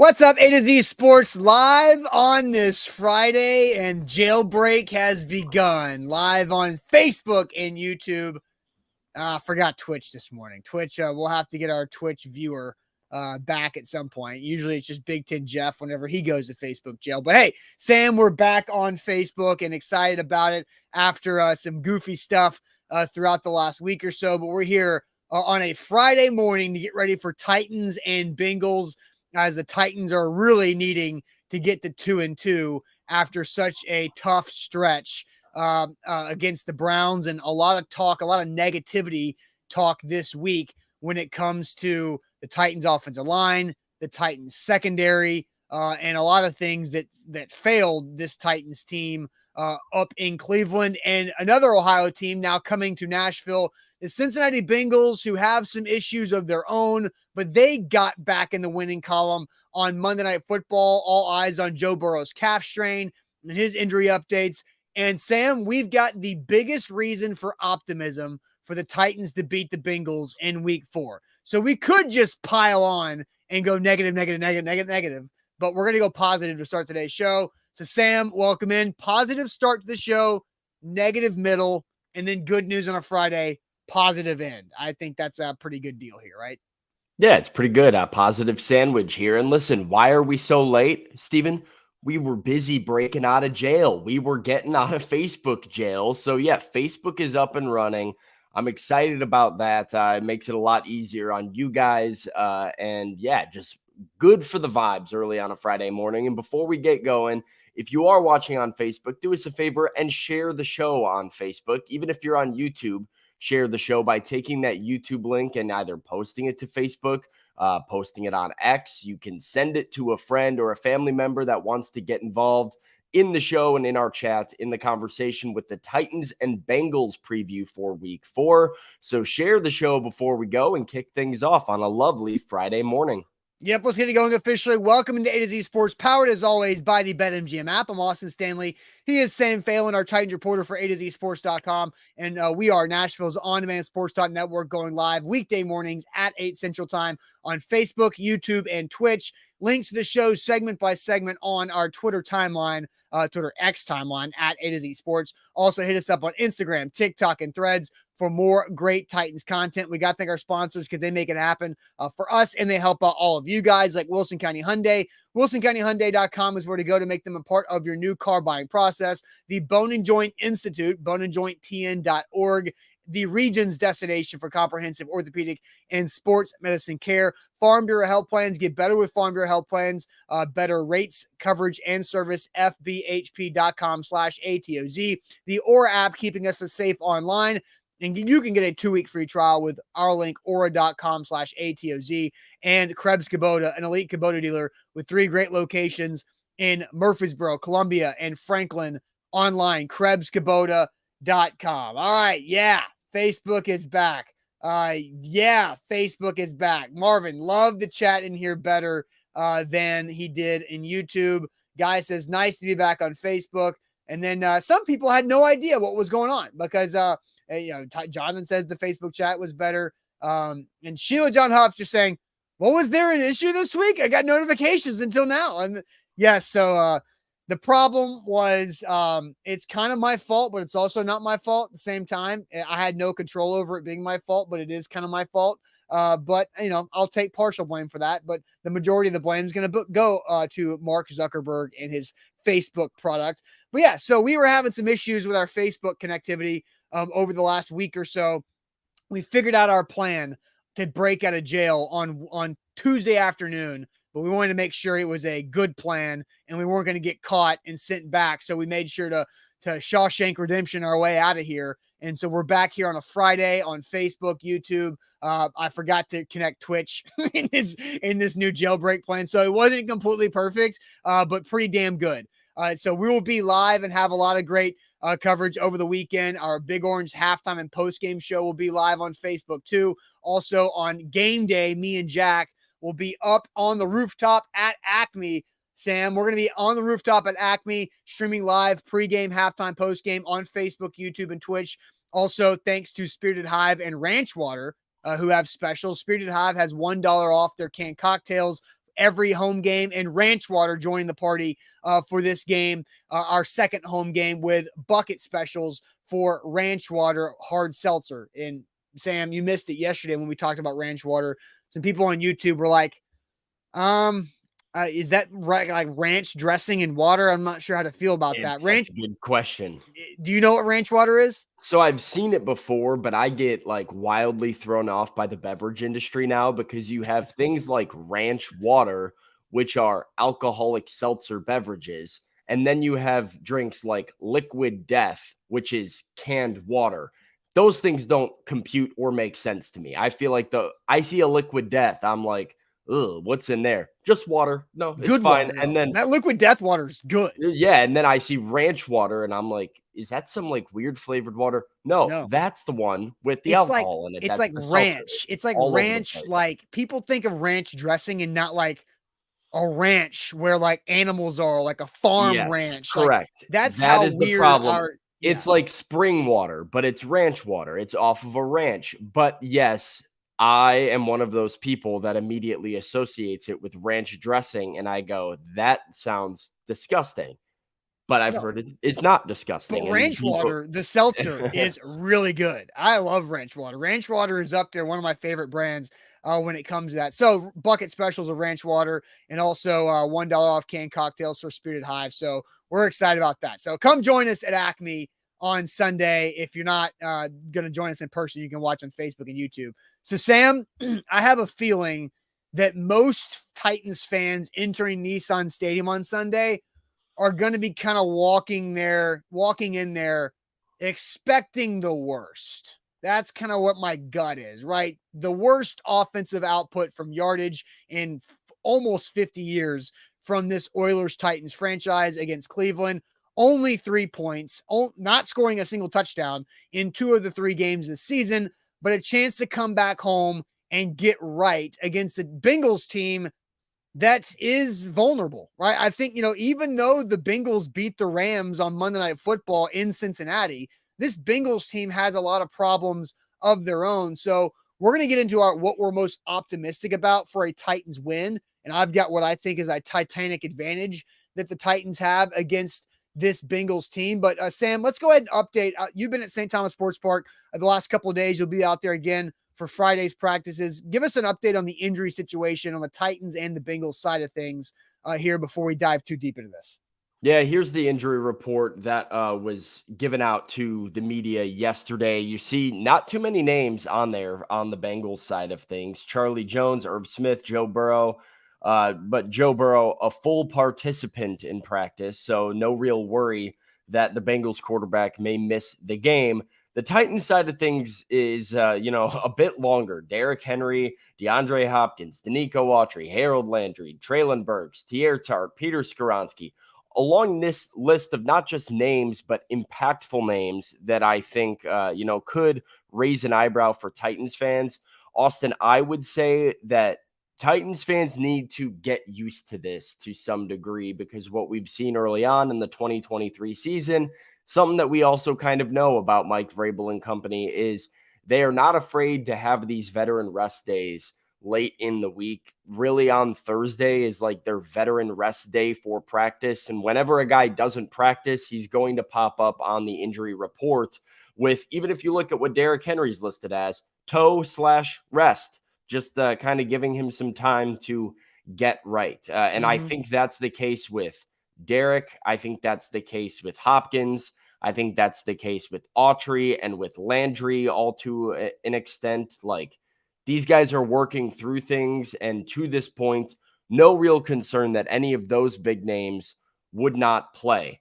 What's up, A to Z Sports live on this Friday, and jailbreak has begun live on Facebook and YouTube. Forgot Twitch this morning. Twitch, we'll have to get our Twitch viewer back at some point. Usually it's just Big Ten Jeff whenever he goes to Facebook jail. But hey, Sam, we're back on Facebook and excited about it after some goofy stuff throughout the last week or so. But we're here on a Friday morning to get ready for Titans and Bengals, as the Titans are really needing to get to 2-2 after such a tough stretch against the Browns, and a lot of negativity talk this week when it comes to the Titans offensive line, the Titans secondary, and a lot of things that failed this Titans team up in Cleveland. And another Ohio team now coming to Nashville, the Cincinnati Bengals, who have some issues of their own, but they got back in the winning column on Monday Night Football. All eyes on Joe Burrow's calf strain and his injury updates. And Sam, we've got the biggest reason for optimism for the Titans to beat the Bengals in week 4. So we could just pile on and go negative, but we're going to go positive to start today's show. So Sam, welcome in. Positive start to the show, negative middle, and then good news on a Friday, positive end. I think that's a pretty good deal here, right? Yeah, it's pretty good. A positive sandwich here. And listen, why are we so late, Steven? We were busy breaking out of jail. We were getting out of Facebook jail. So yeah, Facebook is up and running. I'm excited about that. It makes it a lot easier on you guys. And yeah, just good for the vibes early on a Friday morning. And before we get going, if you are watching on Facebook, do us a favor and share the show on Facebook. Even if you're on YouTube, share the show by taking that YouTube link and either posting it to Facebook, posting it on X. You can send it to a friend or a family member that wants to get involved in the show and in our chat, in the conversation with the Titans and Bengals preview for week 4. So share the show before we go and kick things off on a lovely Friday morning. Yep, let's get it going officially. Welcome to A to Z Sports, powered as always by the BetMGM app. I'm Austin Stanley. He is Sam Phelan, our Titans reporter for A to Z Sports.com. And we are Nashville's on-demand sports talk network, going live weekday mornings at 8 Central Time on Facebook, YouTube, and Twitch. Links to the show segment by segment on our Twitter timeline, Twitter X timeline at A to Z Sports. Also hit us up on Instagram, TikTok, and Threads for more great Titans content. We got to thank our sponsors because they make it happen for us, and they help out all of you guys, like Wilson County Hyundai. WilsonCountyHyundai.com is where to go to make them a part of your new car buying process. The Bone and Joint Institute, boneandjointtn.org, the region's destination for comprehensive orthopedic and sports medicine care. Farm Bureau Health Plans. Get better with Farm Bureau Health Plans. Better rates, coverage, and service. FBHP.com/ATOZ. The Aura app, keeping us safe online. And you can get a 2-week free trial with our link, aura.com/ATOZ. And Krebs Kubota, an elite Kubota dealer with 3 great locations in Murfreesboro, Columbia, and Franklin. Online, KrebsKubota.com. All right, yeah, Facebook is back. Facebook is back. Marvin, love the chat in here better than he did in YouTube. Guy says, nice to be back on Facebook. And then some people had no idea what was going on because Jonathan says the Facebook chat was better. And Sheila John Huff just saying, what, was there an issue this week? I got notifications until now. And yes, so the problem was it's kind of my fault, but it's also not my fault at the same time. I had no control over it being my fault, but it is kind of my fault. But I'll take partial blame for that. But the majority of the blame is going to go to Mark Zuckerberg and his Facebook product. But yeah, so we were having some issues with our Facebook connectivity over the last week or so. We figured out our plan to break out of jail on Tuesday afternoon, but we wanted to make sure it was a good plan and we weren't going to get caught and sent back. So we made sure to Shawshank Redemption our way out of here. And so we're back here on a Friday on Facebook, YouTube. I forgot to connect Twitch in this new jailbreak plan. So it wasn't completely perfect, but pretty damn good. So we will be live and have a lot of great coverage over the weekend. Our Big Orange halftime and post-game show will be live on Facebook too. Also on game day, me and Jack will be up on the rooftop at Acme. Sam, we're going to be on the rooftop at Acme, streaming live pregame, halftime, postgame on Facebook, YouTube, and Twitch. Also, thanks to Spirited Hive and Ranch Water, who have specials. Spirited Hive has $1 off their canned cocktails every home game, and Ranch Water joining the party for this game, our second home game, with bucket specials for Ranch Water hard seltzer. And Sam, you missed it yesterday when we talked about Ranch Water. Some people on YouTube were like, is that right? Like ranch dressing and water? I'm not sure how to feel about that. That's a good question. Do you know what ranch water is? So I've seen it before, but I get like wildly thrown off by the beverage industry now because you have things like ranch water, which are alcoholic seltzer beverages. And then you have drinks like Liquid Death, which is canned water. Those things don't compute or make sense to me. I feel like I see a Liquid Death, I'm like, ugh, what's in there? Just water. No, it's Good fine. water, And then that Liquid Death water is good. yeah, and then I see ranch water and I'm like, is that some like weird flavored water? No, that's the one with the alcohol in it. It's That's like the ranch. seltzer. It's like All over the ranch. place. Like people think of ranch dressing and not like a ranch where like animals are, like a farm Yes, ranch. correct. Like that's That how is the weird problem. It's yeah. like spring water, but it's ranch water. It's off of a ranch. But yes, I am one of those people that immediately associates it with ranch dressing, and I go, that sounds disgusting. But I've No, heard it's not but disgusting. And ranch water, the seltzer, is really good. I love ranch water. Ranch water is up there, one of my favorite brands when it comes to that. So bucket specials of ranch water, and also $1 off canned cocktails for Spirited Hive. So we're excited about that. So come join us at Acme on Sunday. If you're not going to join us in person, you can watch on Facebook and YouTube. So Sam, I have a feeling that most Titans fans entering Nissan Stadium on Sunday are going to be kind of walking in there expecting the worst. That's kind of what my gut is, right? The worst offensive output from yardage in almost 50 years from this Oilers Titans franchise against Cleveland. Only 3 points, not scoring a single touchdown in 2 of the 3 games this season, but a chance to come back home and get right against the Bengals team that is vulnerable, right? I think, even though the Bengals beat the Rams on Monday Night Football in Cincinnati, this Bengals team has a lot of problems of their own. So we're going to get into what we're most optimistic about for a Titans win. And I've got what I think is a titanic advantage that the Titans have against this Bengals team. But Sam, let's go ahead and update. You've been at St. Thomas Sports Park the last couple of days. You'll be out there again for Friday's practices. Give us an update on the injury situation on the Titans and the Bengals side of things here before we dive too deep into this. Yeah, here's the injury report that was given out to the media yesterday. You see not too many names on there on the Bengals side of things. Charlie Jones, Irv Smith, Joe Burrow. But Joe Burrow, a full participant in practice, so no real worry that the Bengals quarterback may miss the game. The Titans side of things is, a bit longer. Derrick Henry, DeAndre Hopkins, Danico Autry, Harold Landry, Treylon Burks, Tier Tart, Peter Skoronski. Along this list of not just names, but impactful names that I think, could raise an eyebrow for Titans fans. Austin, I would say that Titans fans need to get used to this to some degree because what we've seen early on in the 2023 season, something that we also kind of know about Mike Vrabel and company is they are not afraid to have these veteran rest days late in the week. Really on Thursday is like their veteran rest day for practice. And whenever a guy doesn't practice, he's going to pop up on the injury report with, even if you look at what Derrick Henry's listed as, toe/rest. Just kind of giving him some time to get right. And I think that's the case with Derrick. I think that's the case with Hopkins. I think that's the case with Autry and with Landry, all to an extent. Like, these guys are working through things. And to this point, no real concern that any of those big names would not play.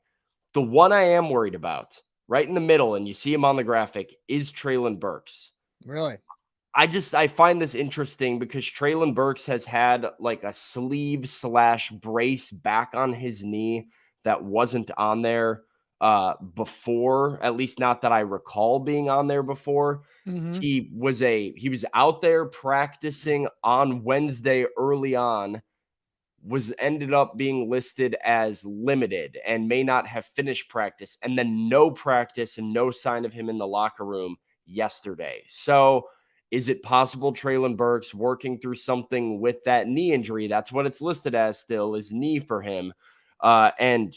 The one I am worried about, right in the middle, and you see him on the graphic, is Treylon Burks. Really? I find this interesting because Treylon Burks has had like a sleeve/brace back on his knee that wasn't on there before, at least not that I recall being on there before. He was out there practicing on Wednesday early on, ended up being listed as limited and may not have finished practice, and then no practice and no sign of him in the locker room yesterday. So Is it possible Treylon Burks working through something with that knee injury? That's what it's listed as still, is knee for him. And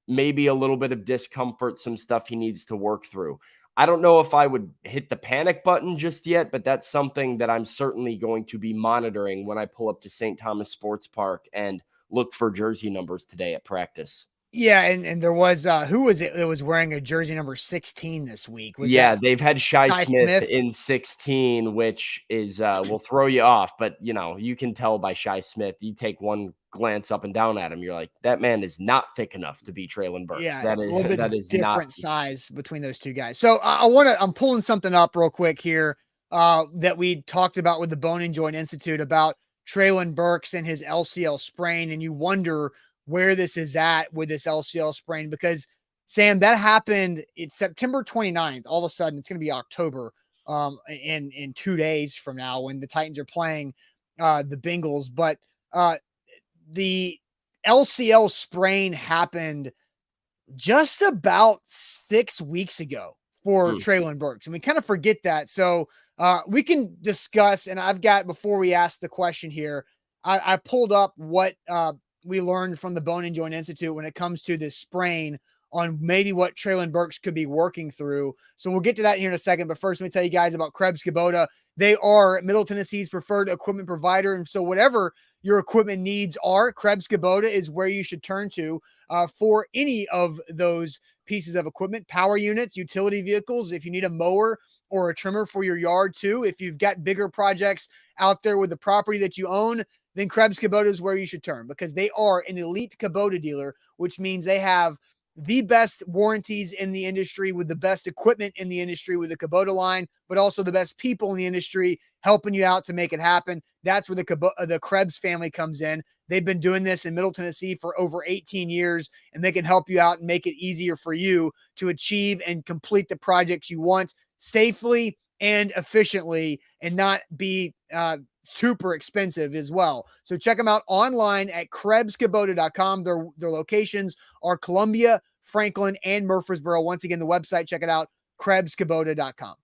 maybe a little bit of discomfort, some stuff he needs to work through. I don't know if I would hit the panic button just yet, but that's something that I'm certainly going to be monitoring when I pull up to St. Thomas Sports Park and look for jersey numbers today at practice. Yeah, and there was who was it that was wearing a jersey number 16 this week? Was Yeah, that they've had Shi Shi Smith Smith? in 16, which is will throw you off, but you can tell by Shi Smith. You take one glance up and down at him, you're like, that man is not thick enough to be Treylon Burks. Yeah, That a is little bit that is not. different size between those two guys. So I'm pulling something up real quick here that we talked about with the Bone and Joint Institute about Treylon Burks and his LCL sprain, and you wonder where this is at with this LCL sprain, because Sam, that happened. It's September 29th. All of a sudden, it's going to be October in 2 days from now when the Titans are playing the Bengals. But the LCL sprain happened just about 6 weeks ago for Treylon Burks, and we kind of forget that. So we can discuss, and I've got, before we ask the question here, I pulled up what we learned from the Bone and Joint Institute when it comes to this sprain, on maybe what Treylon Burks could be working through. So we'll get to that here in a second. But first, let me tell you guys about Krebs Kubota. They are Middle Tennessee's preferred equipment provider. And so whatever your equipment needs are, Krebs Kubota is where you should turn to for any of those pieces of equipment. Power units, utility vehicles, if you need a mower or a trimmer for your yard too. If you've got bigger projects out there with the property that you own, then Krebs Kubota is where you should turn, because they are an elite Kubota dealer, which means they have the best warranties in the industry with the best equipment in the industry with the Kubota line, but also the best people in the industry helping you out to make it happen. That's where the Krebs family comes in. They've been doing this in Middle Tennessee for over 18 years, and they can help you out and make it easier for you to achieve and complete the projects you want safely and efficiently, and not be super expensive as well. So check them out online at KrebsKubota.com. Their locations are Columbia, Franklin, and Murfreesboro. Once again, the website, check it out, KrebsKubota.com.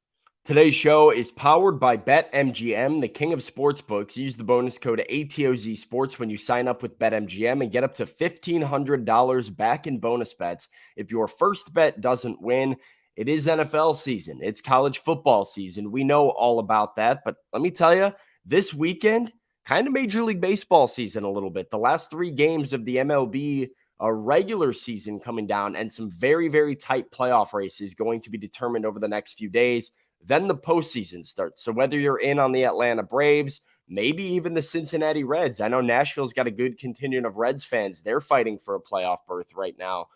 Today's show is powered by BetMGM, the king of sportsbooks. Use the bonus code ATOZ Sports when you sign up with BetMGM and get up to $1,500 back in bonus bets if your first bet doesn't win. It is NFL season. It's college football season. We know all about that, but let me tell you, this weekend, kind of Major League Baseball season a little bit. The last 3 games of the MLB regular season coming down, and some very, very tight playoff races going to be determined over the next few days. Then the postseason starts. So whether you're in on the Atlanta Braves, maybe even the Cincinnati Reds. I know Nashville's got a good contingent of Reds fans. They're fighting for a playoff berth right now.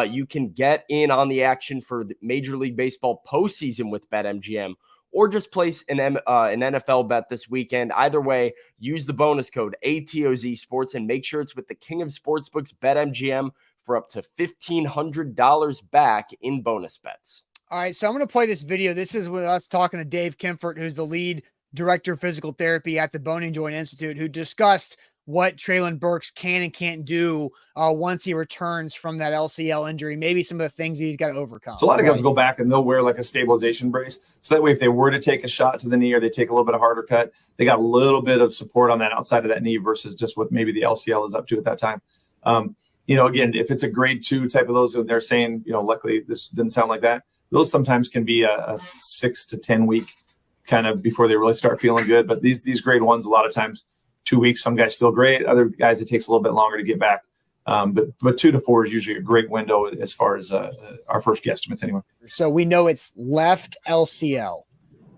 You can get in on the action for the Major League Baseball postseason with BetMGM, or just place an NFL bet this weekend. Either way, use the bonus code ATOZ Sports and make sure it's with the king of sportsbooks, BetMGM, for up to $1,500 back in bonus bets. All right, so I'm going to play this video. This is with us talking to Dave Kempfert, who's the lead director of physical therapy at the Bone and Joint Institute, who discussed what Treylon Burks can and can't do once he returns from that LCL injury, maybe some of the things he's got to overcome. So a lot of guys will go back and they'll wear like a stabilization brace. So that way, if they were to take a shot to the knee or they take a little bit of harder cut, they got a little bit of support on that outside of that knee versus just what maybe the LCL is up to at that time. Again, if it's a grade 2 type of those, they're saying, luckily this didn't sound like that. Those sometimes can be a 6 to 10 week kind of before they really start feeling good. But these grade 1s, a lot of times 2 weeks, some guys feel great. Other guys, it takes a little bit longer to get back. But 2 to 4 is usually a great window as far as our first guesstimates anyway. So we know it's left LCL.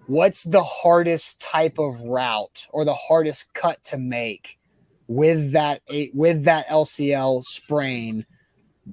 What's the hardest type of route or the hardest cut to make with that LCL sprain?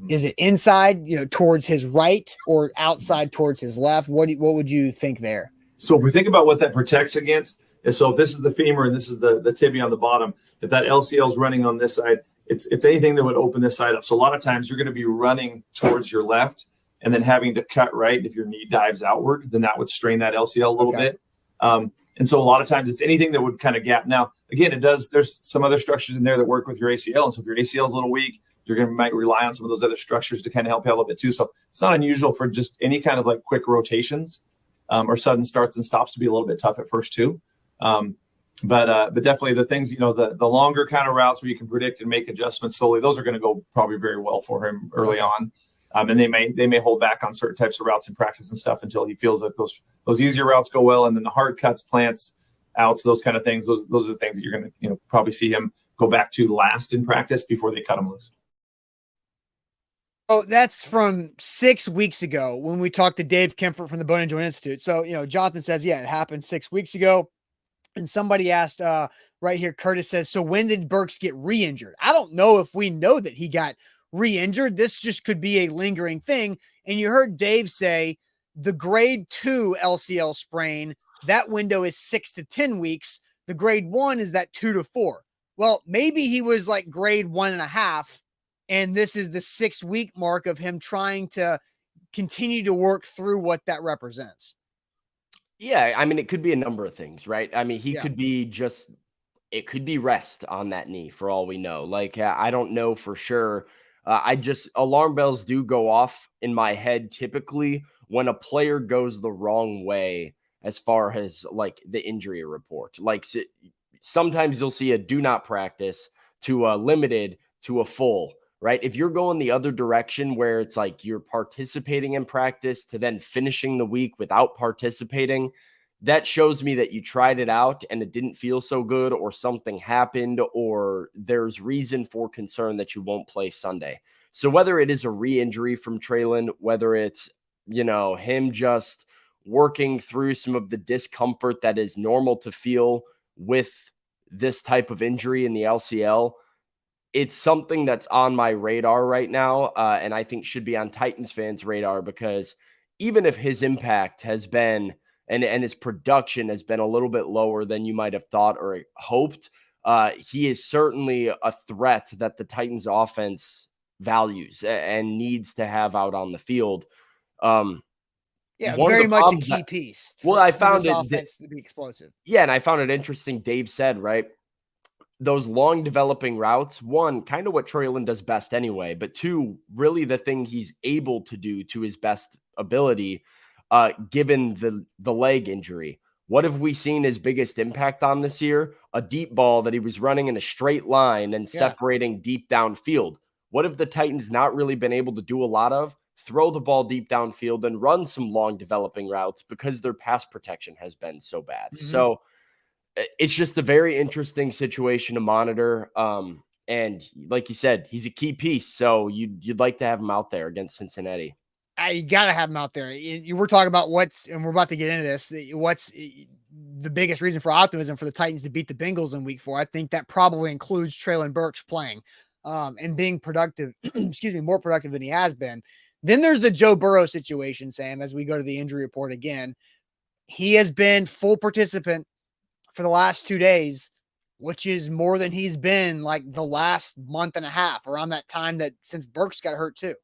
Is it inside, towards his right, or outside towards his left? What would you think there? So if we think about what that protects against, so if this is the femur and this is the tibia on the bottom, if that LCL is running on this side, it's anything that would open this side up. So a lot of times you're going to be running towards your left and then having to cut right. If your knee dives outward, then that would strain that LCL a little bit. And so a lot of times it's anything that would kind of gap. Now, again, there's some other structures in there that work with your ACL. And so if your ACL is a little weak, might rely on some of those other structures to kind of help you out a little bit too. So it's not unusual for just any kind of like quick rotations or sudden starts and stops to be a little bit tough at first too. But definitely the things, the longer kind of routes where you can predict and make adjustments slowly, those are going to go probably very well for him early on. And they may hold back on certain types of routes in practice and stuff until he feels that those easier routes go well. And then the hard cuts, plants, outs, those kind of things, those are the things that you're going to, probably see him go back to last in practice before they cut him loose. Oh, that's from 6 weeks ago when we talked to Dave Kemper from the Bone and Joint Institute. So, Jonathan says, yeah, it happened 6 weeks ago. And somebody asked right here, Curtis says, so when did Burks get re-injured? I don't know if we know that he got re-injured. This just could be a lingering thing. And you heard Dave say the grade 2 LCL sprain, that window is 6 to 10 weeks. The grade 1 is that 2 to 4. Well, maybe he was like grade 1.5. And this is the 6-week mark of him trying to continue to work through what that represents. Yeah, I mean, it could be a number of things, right? I mean, could be it could be rest on that knee for all we know. Like, I don't know for sure. Alarm bells do go off in my head typically when a player goes the wrong way as far as like the injury report. Like sometimes you'll see a do not practice to a limited to a full. Right? If you're going the other direction where it's like you're participating in practice to then finishing the week without participating, that shows me that you tried it out and it didn't feel so good, or something happened, or there's reason for concern that you won't play Sunday. So whether it is a re-injury from Treylon, whether it's, him just working through some of the discomfort that is normal to feel with this type of injury in the LCL, it's something that's on my radar right now, and I think should be on Titans fans' radar, because even if his impact has been and his production has been a little bit lower than you might have thought or hoped, he is certainly a threat that the Titans offense values and needs to have out on the field. Very much a key piece. I found this offense to be explosive. Yeah, and I found it interesting. Dave said, right, those long developing routes, one, kind of what Treylon does best anyway, but two, really the thing he's able to do to his best ability, given the leg injury. What have we seen his biggest impact on this year? A deep ball that he was running in a straight line and separating deep downfield. What have the Titans not really been able to do a lot of? Throw the ball deep downfield and run some long developing routes because their pass protection has been so bad. Mm-hmm. So it's just a very interesting situation to monitor. And like you said, he's a key piece. So you'd like to have him out there against Cincinnati. You got to have him out there. We're talking about and we're about to get into this, what's the biggest reason for optimism for the Titans to beat the Bengals in week 4. I think that probably includes Treylon Burks playing and being productive, more productive than he has been. Then there's the Joe Burrow situation, Sam, as we go to the injury report again. He has been full participant for the last 2 days, which is more than he's been like the last month and a half, around that time that since Burks got hurt too.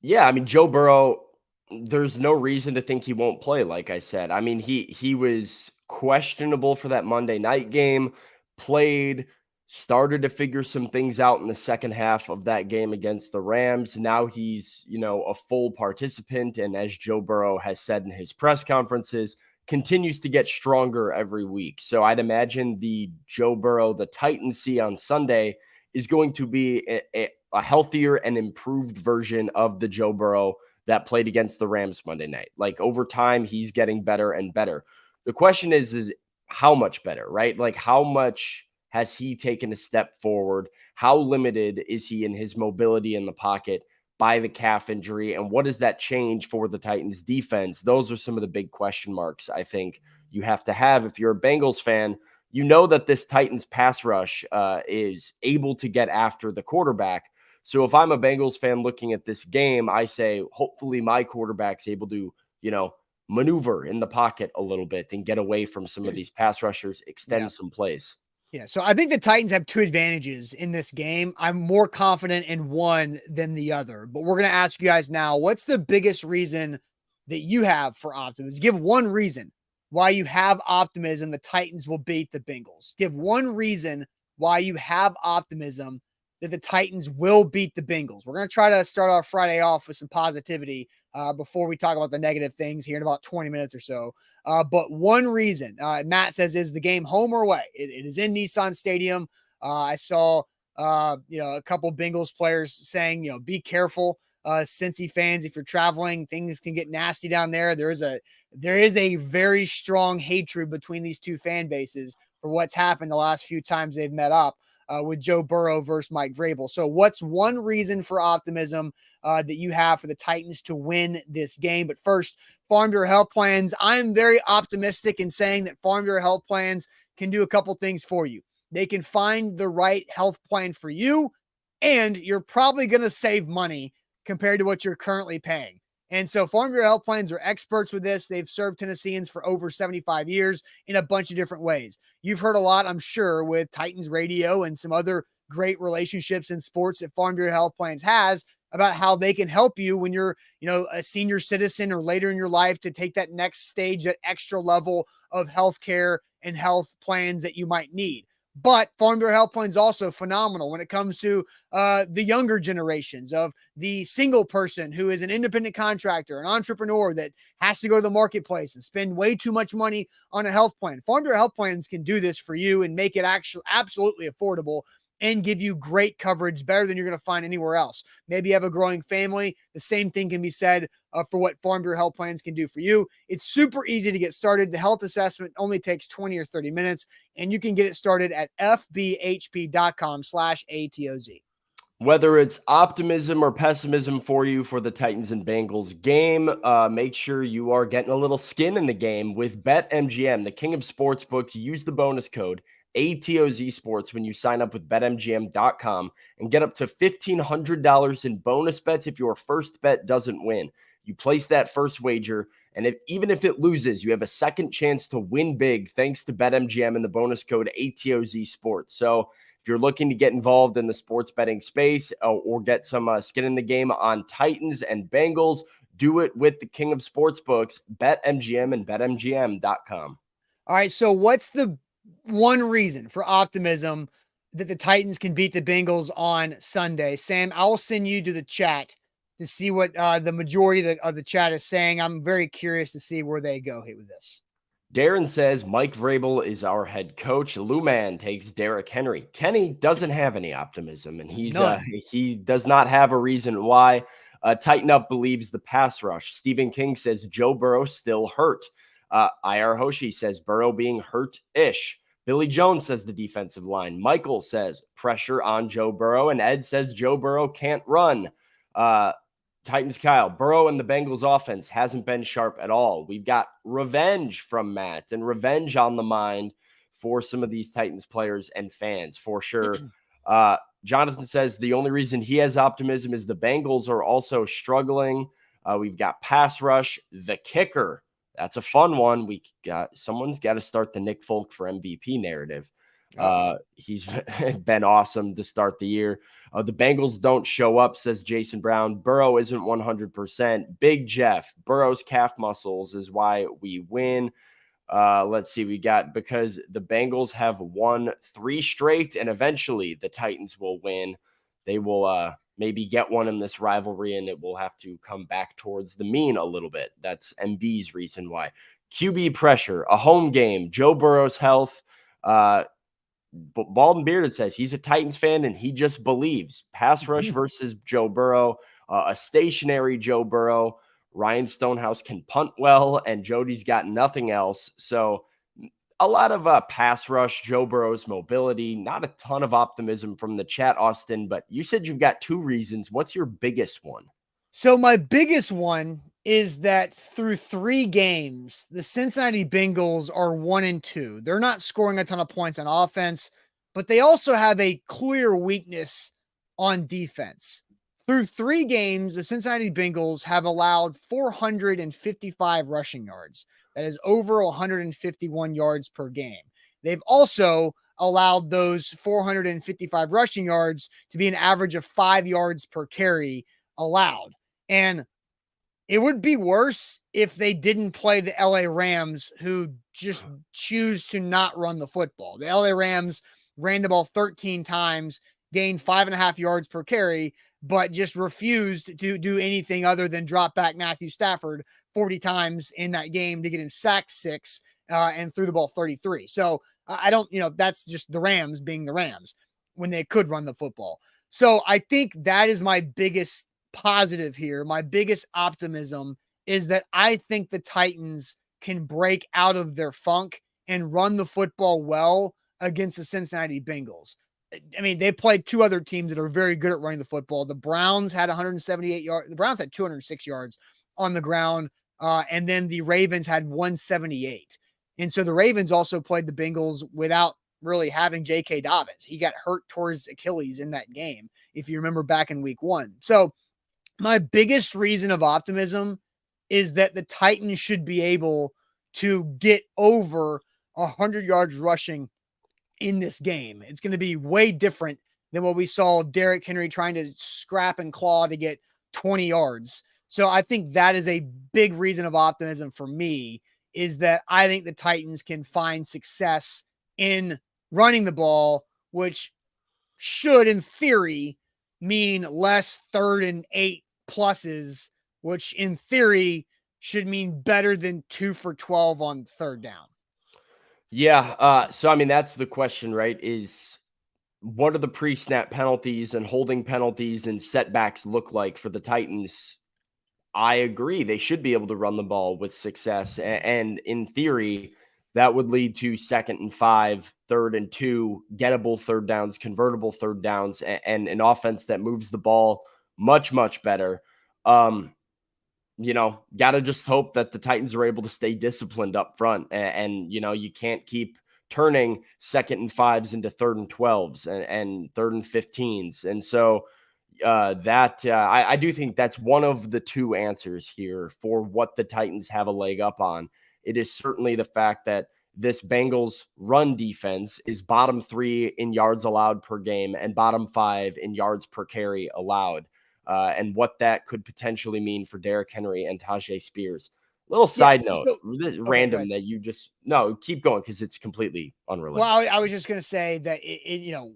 Yeah, I mean, Joe Burrow, there's no reason to think he won't play, like I said. I mean, he was questionable for that Monday night game, played, started to figure some things out in the second half of that game against the Rams. Now he's, a full participant, and as Joe Burrow has said in his press conferences, continues to get stronger every week. So I'd imagine the Joe Burrow the Titans see on Sunday is going to be a healthier and improved version of the Joe Burrow that played against the Rams Monday night. Like, over time, he's getting better and better. The question is how much better, right? Like, how much has he taken a step forward? How limited is he in his mobility in the pocket by the calf injury? And what does that change for the Titans defense? Those are some of the big question marks I think you have to have. If you're a Bengals fan, you know that this Titans pass rush is able to get after the quarterback. So if I'm a Bengals fan looking at this game, I say, hopefully my quarterback's able to, maneuver in the pocket a little bit and get away from some of these pass rushers, extend some plays. Yeah, so I think the Titans have 2 advantages in this game. I'm more confident in one than the other, but we're going to ask you guys now, what's the biggest reason that you have for optimism? Give one reason why you have optimism the Titans will beat the Bengals. Give one reason why you have optimism that the Titans will beat the Bengals. We're going to try to start our Friday off with some positivity before we talk about the negative things here in about 20 minutes or so. But one reason, Matt says, is the game home or away? It is in Nissan Stadium. I saw, a couple Bengals players saying, be careful, Cincy fans, if you're traveling, things can get nasty down there. There is a very strong hatred between these two fan bases for what's happened the last few times they've met up with Joe Burrow versus Mike Vrabel. So what's one reason for optimism that you have for the Titans to win this game? But first, Farm Bureau Health Plans. I'm very optimistic in saying that Farm Bureau Health Plans can do a couple things for you. They can find the right health plan for you, and you're probably going to save money compared to what you're currently paying. And so Farm Bureau Health Plans are experts with this. They've served Tennesseans for over 75 years in a bunch of different ways. You've heard a lot, I'm sure, with Titans Radio and some other great relationships in sports that Farm Bureau Health Plans has about how they can help you when you're, a senior citizen or later in your life to take that next stage, that extra level of healthcare and health plans that you might need. But Farm Bureau Health Plan is also phenomenal when it comes to the younger generations of the single person who is an independent contractor, an entrepreneur that has to go to the marketplace and spend way too much money on a health plan. Farm Bureau Health Plans can do this for you and make it actually absolutely affordable and give you great coverage, better than you're going to find anywhere else. Maybe you have a growing family. The same thing can be said for what Farm Bureau Health Plans can do for you. It's super easy to get started. The health assessment only takes 20 or 30 minutes, and you can get it started at fbhp.com/ATOZ. Whether it's optimism or pessimism for you for the Titans and Bengals game, make sure you are getting a little skin in the game with BetMGM, the king of sportsbooks. Use the bonus code ATOZ Sports when you sign up with BetMGM.com and get up to $1,500 in bonus bets if your first bet doesn't win. You place that first wager, and even if it loses, you have a second chance to win big thanks to BetMGM and the bonus code ATOZ Sports. So if you're looking to get involved in the sports betting space or get some skin in the game on Titans and Bengals, do it with the king of sportsbooks, BetMGM and BetMGM.com. All right, so what's the one reason for optimism that the Titans can beat the Bengals on Sunday? Sam, I'll send you to the chat to see what the majority of the chat is saying. I'm very curious to see where they go here with this. Darren says Mike Vrabel is our head coach. Luman takes Derrick Henry. Kenny doesn't have any optimism, and he does not have a reason why. Tighten Up believes the pass rush. Stephen King says Joe Burrow still hurt. IR Hoshi says Burrow being hurt-ish. Billy Jones says the defensive line. Michael says pressure on Joe Burrow. And Ed says Joe Burrow can't run. Titans Kyle, Burrow and the Bengals offense hasn't been sharp at all. We've got revenge from Matt and revenge on the mind for some of these Titans players and fans for sure. Jonathan says the only reason he has optimism is the Bengals are also struggling. We've got pass rush, the kicker. That's a fun one. Someone's got to start the Nick Folk for MVP narrative. He's been awesome to start the year. The Bengals don't show up, says Jason Brown. Burrow isn't 100%. Big Jeff, Burrow's calf muscles is why we win. Let's see, because the Bengals have won 3 straight, and eventually the Titans will win. They will maybe get one in this rivalry, and it will have to come back towards the mean a little bit. That's MB's reason why. QB pressure, a home game, Joe Burrow's health. Bald and Bearded says he's a Titans fan and he just believes. Pass rush versus Joe Burrow, a stationary Joe Burrow. Ryan Stonehouse can punt well, and Jody's got nothing else. So a lot of pass rush, Joe Burrow's mobility, not a ton of optimism from the chat, Austin, but you said you've got 2 reasons. What's your biggest one? So my biggest one is that through 3 games, the Cincinnati Bengals are 1-2. They're not scoring a ton of points on offense, but they also have a clear weakness on defense. Through 3 games, the Cincinnati Bengals have allowed 455 rushing yards. That is over 151 yards per game. They've also allowed those 455 rushing yards to be an average of 5 yards per carry allowed. And it would be worse if they didn't play the LA Rams, who just choose to not run the football. The LA Rams ran the ball 13 times, gained 5.5 yards per carry, but just refused to do anything other than drop back Matthew Stafford 40 times in that game to get him sacked 6 and threw the ball 33. So I don't, that's just the Rams being the Rams when they could run the football. So I think that is my biggest positive here. My biggest optimism is that I think the Titans can break out of their funk and run the football well against the Cincinnati Bengals. I mean, they played 2 other teams that are very good at running the football. The Browns had 178 yards. The Browns had 206 yards on the ground. And then the Ravens had 178. And so the Ravens also played the Bengals without really having J.K. Dobbins. He got hurt towards Achilles in that game, if you remember back in week 1. So my biggest reason of optimism is that the Titans should be able to get over 100 yards rushing in this game. It's going to be way different than what we saw Derrick Henry trying to scrap and claw to get 20 yards. So I think that is a big reason of optimism for me, is that I think the Titans can find success in running the ball, which should, in theory, mean less 3rd and 8 pluses, which in theory should mean better than 2 for 12 on 3rd down. Yeah. So, I mean, that's the question, right? Is what do the pre-snap penalties and holding penalties and setbacks look like for the Titans? I agree. They should be able to run the ball with success. And in theory, that would lead to 2nd and 5, 3rd and 2, gettable 3rd downs, convertible 3rd downs, and an offense that moves the ball much, much better. Got to just hope that the Titans are able to stay disciplined up front. And you can't keep turning 2nd and 5s into 3rd and 12s and 3rd and 15s. And so I do think that's one of the 2 answers here for what the Titans have a leg up on. It is certainly the fact that this Bengals run defense is bottom 3 in yards allowed per game and bottom 5 in yards per carry allowed. And what that could potentially mean for Derrick Henry and Tajay Spears. Little side note, random that you just keep going because it's completely unrelated. Well, I was just going to say that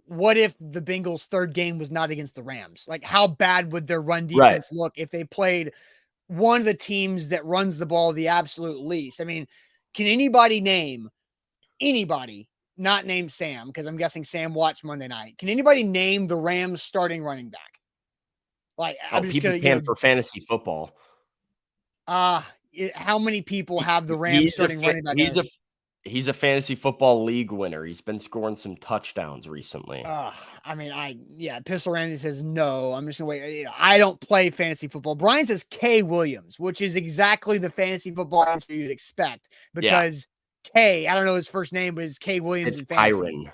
what if the Bengals' 3rd game was not against the Rams? Like, how bad would their run defense look if they played one of the teams that runs the ball the absolute least? I mean, can anybody, not name Sam, because I'm guessing Sam watched Monday night. Can anybody name the Rams starting running back? Like, I'm just going to for fantasy football. How many people have the Rams starting running back? He's a fantasy football league winner. He's been scoring some touchdowns recently. Pistol Randy says no. I'm just gonna wait. I don't play fantasy football. Brian says K Williams, which is exactly the fantasy football answer you'd expect, because K, I don't know his first name, but it's K Williams. It's Kyron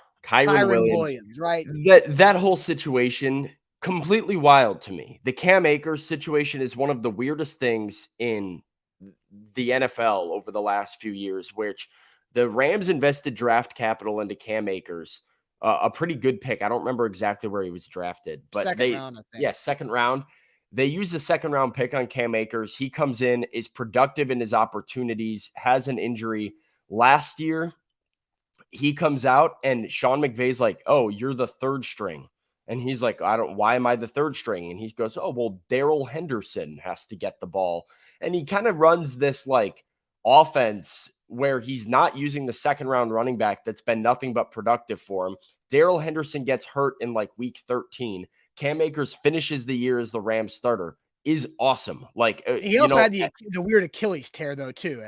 Williams, right? That whole situation, completely wild to me. The Cam Akers situation is one of the weirdest things in the NFL over the last few years, which the Rams invested draft capital into Cam Akers, a pretty good pick. I don't remember exactly where he was drafted, but second round, I think. Yeah, 2nd round. They used a 2nd round pick on Cam Akers. He comes in, is productive in his opportunities, has an injury. Last year, he comes out and Sean McVay's like, "Oh, you're the 3rd string." And he's like, why am I the 3rd string? And he goes, "Oh, well, Darrell Henderson has to get the ball." And he kind of runs this like offense where he's not using the 2nd round running back that's been nothing but productive for him. Darrell Henderson gets hurt in like week 13. Cam Akers finishes the year as the Rams starter. Is awesome. Like he also had the weird Achilles tear though too.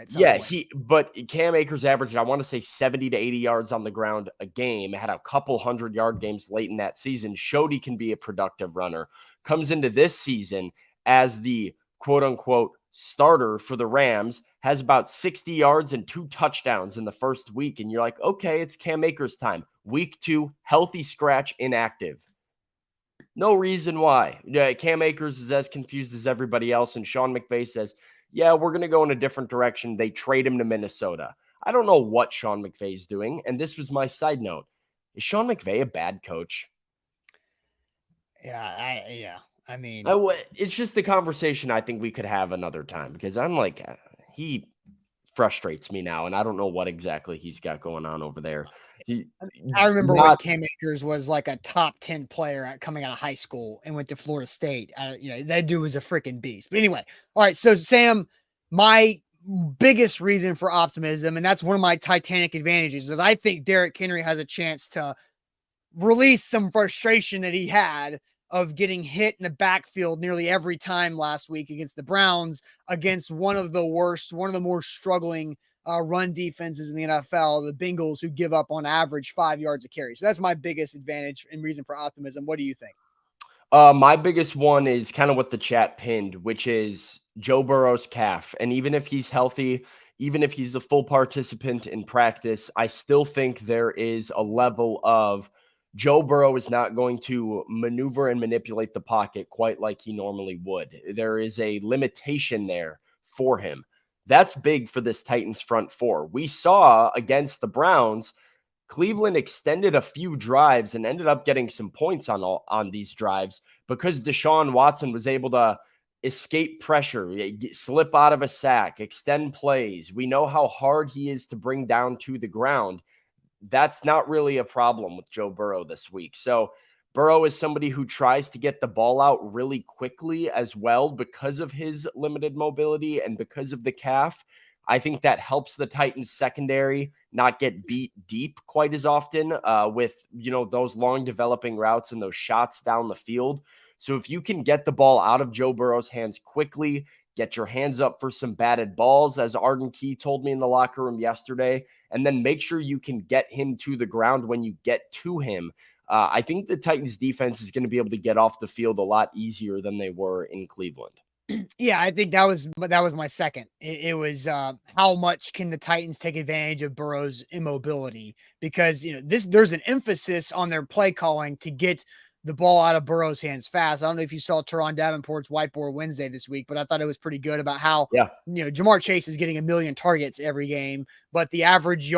But Cam Akers averaged, I want to say 70 to 80 yards on the ground a game. Had a couple 100-yard games late in that season. Showed he can be a productive runner. Comes into this season as the quote unquote starter for the Rams. Has about 60 yards and 2 touchdowns in the first week, and you're like, okay, it's Cam Akers time. Week 2, healthy scratch, inactive. No reason why. Cam Akers is as confused as everybody else, and Sean McVay says, yeah, we're going to go in a different direction. They trade him to Minnesota. I don't know what Sean McVay's doing, and this was my side note. Is Sean McVay a bad coach? I mean, it's just the conversation I think we could have another time, because I'm like, he frustrates me now, and I don't know what exactly he's got going on over there. I remember when Cam Akers was like a top 10 player coming out of high school and went to Florida State. That dude was a freaking beast. But anyway, all right. So Sam, my biggest reason for optimism, and that's one of my Titanic advantages, is I think Derrick Henry has a chance to release some frustration that he had of getting hit in the backfield nearly every time last week against the Browns, against one of the more struggling run defenses in the NFL, the Bengals, who give up on average 5 yards a carry. So that's my biggest advantage and reason for optimism. What do you think? My biggest one is kind of what the chat pinned, which is Joe Burrow's calf. And even if he's healthy, even if he's a full participant in practice, I still think there is a level of Joe Burrow is not going to maneuver and manipulate the pocket quite like he normally would. There is a limitation there for him. That's big for this Titans front four. We saw against the Browns, Cleveland extended a few drives and ended up getting some points on these drives because Deshaun Watson was able to escape pressure, slip out of a sack, extend plays. We know how hard he is to bring down to the ground. That's not really a problem with Joe Burrow this week. So Burrow is somebody who tries to get the ball out really quickly as well because of his limited mobility and because of the calf. I think that helps the Titans secondary not get beat deep quite as often with, those long developing routes and those shots down the field. So if you can get the ball out of Joe Burrow's hands quickly, get your hands up for some batted balls, as Arden Key told me in the locker room yesterday, and then make sure you can get him to the ground when you get to him. I think the Titans defense is going to be able to get off the field a lot easier than they were in Cleveland. Yeah, I think that was my second. It was how much can the Titans take advantage of Burrow's immobility, because there's an emphasis on their play calling to get the ball out of Burrow's hands fast. I don't know if you saw Teron Davenport's Whiteboard Wednesday this week, but I thought it was pretty good about how Jamar Chase is getting 1 million targets every game, but the average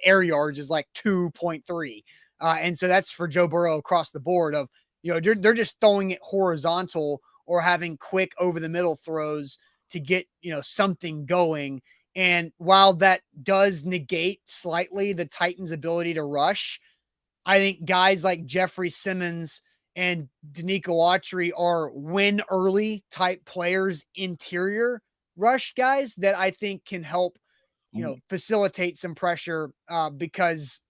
air yards is like 2.3. And so that's for Joe Burrow across the board of, they're just throwing it horizontal or having quick over the middle throws to get, something going. And while that does negate slightly the Titans' ability to rush, I think guys like Jeffrey Simmons and Danico Autry are win early type players, interior rush guys that I think can help, facilitate some pressure because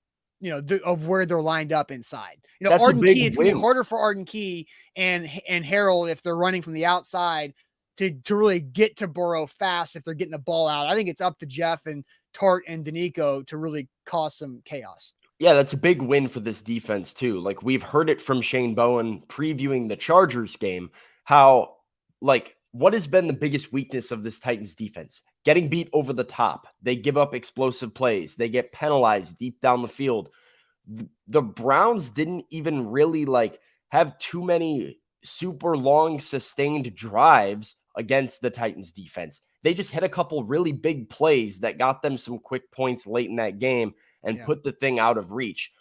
of where they're lined up inside. Arden Key, it's going to be harder for Arden Key and Harold if they're running from the outside to really get to Burrow fast if they're getting the ball out. I think it's up to Jeff and Tart and Danico to really cause some chaos. Yeah, that's a big win for this defense too. Like, we've heard it from Shane Bowen previewing the Chargers game, how what has been the biggest weakness of this Titans defense? Getting beat over the top. They give up explosive plays. They get penalized deep down the field. The Browns didn't even really have too many super long sustained drives against the Titans defense. They just hit a couple really big plays that got them some quick points late in that game and put the thing out of reach.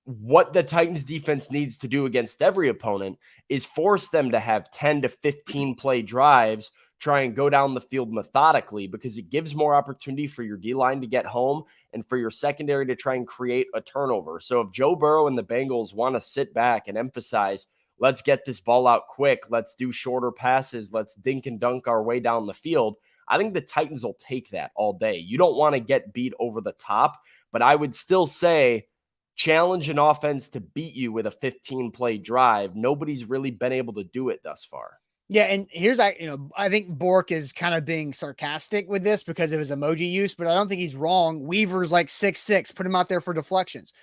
What the Titans defense needs to do against every opponent is force them to have 10 to 15 play drives, try and go down the field methodically, because it gives more opportunity for your D-line to get home and for your secondary to try and create a turnover. So if Joe Burrow and the Bengals want to sit back and emphasize, let's get this ball out quick, let's do shorter passes, let's dink and dunk our way down the field, I think the Titans will take that all day. You don't want to get beat over the top, but I would still say challenge an offense to beat you with a 15-play drive. Nobody's really been able to do it thus far. Yeah, and I think Bork is kind of being sarcastic with this because of his emoji use, but I don't think he's wrong. Weaver's like 6'6", put him out there for deflections.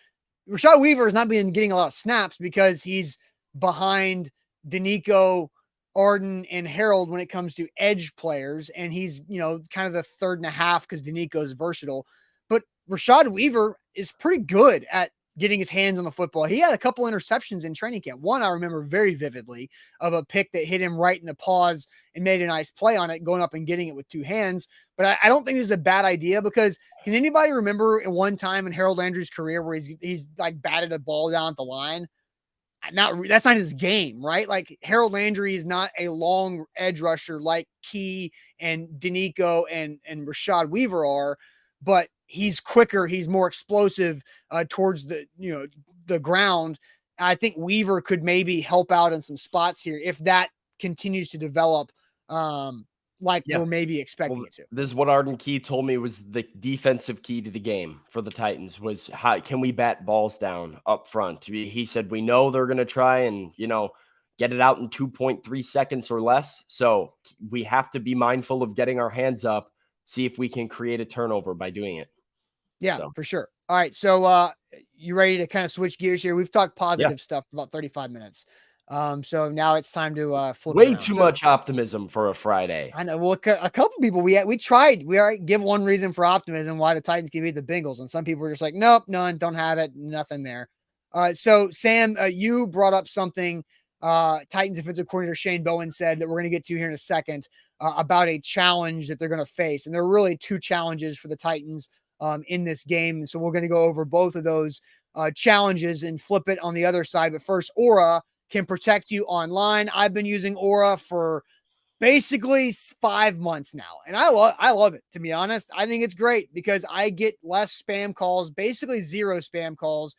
Rashad Weaver has not been getting a lot of snaps because he's behind Danico, Arden, and Harold when it comes to edge players, and he's kind of the third and a half because Danico is versatile. But Rashad Weaver is pretty good at getting his hands on the football. He had a couple interceptions in training camp. One I remember very vividly of a pick that hit him right in the paws and made a nice play on it, going up and getting it with two hands. But I don't think this is a bad idea, because can anybody remember at one time in Harold Andrews' career where he's batted a ball down at the line? that's not his game, right? Like Harold Landry is not a long edge rusher like Key and Danico and Rashad Weaver are, but he's quicker, he's more explosive towards the ground. I think Weaver could maybe help out in some spots here if that continues to develop we're maybe expecting it to. This is what Arden Key told me was the defensive key to the game for the Titans was how can we bat balls down up front? He said, we know they're going to try and, get it out in 2.3 seconds or less. So we have to be mindful of getting our hands up, see if we can create a turnover by doing it. Yeah, for sure. All right. So you ready to kind of switch gears here? We've talked positive stuff for about 35 minutes. So now it's time to flip. Way too much optimism for a Friday. I know. Well, a couple people we tried. We already give one reason for optimism why the Titans can beat the Bengals, and some people were just like, nope, none, don't have it, nothing there. So Sam, you brought up something. Titans defensive coordinator Shane Bowen said that we're going to get to here in a second about a challenge that they're going to face, and there are really two challenges for the Titans in this game. So we're going to go over both of those challenges and flip it on the other side. But first, Aura can protect you online. I've been using Aura for basically 5 months now, and I love it, to be honest. I think it's great because I get less spam calls, basically zero spam calls,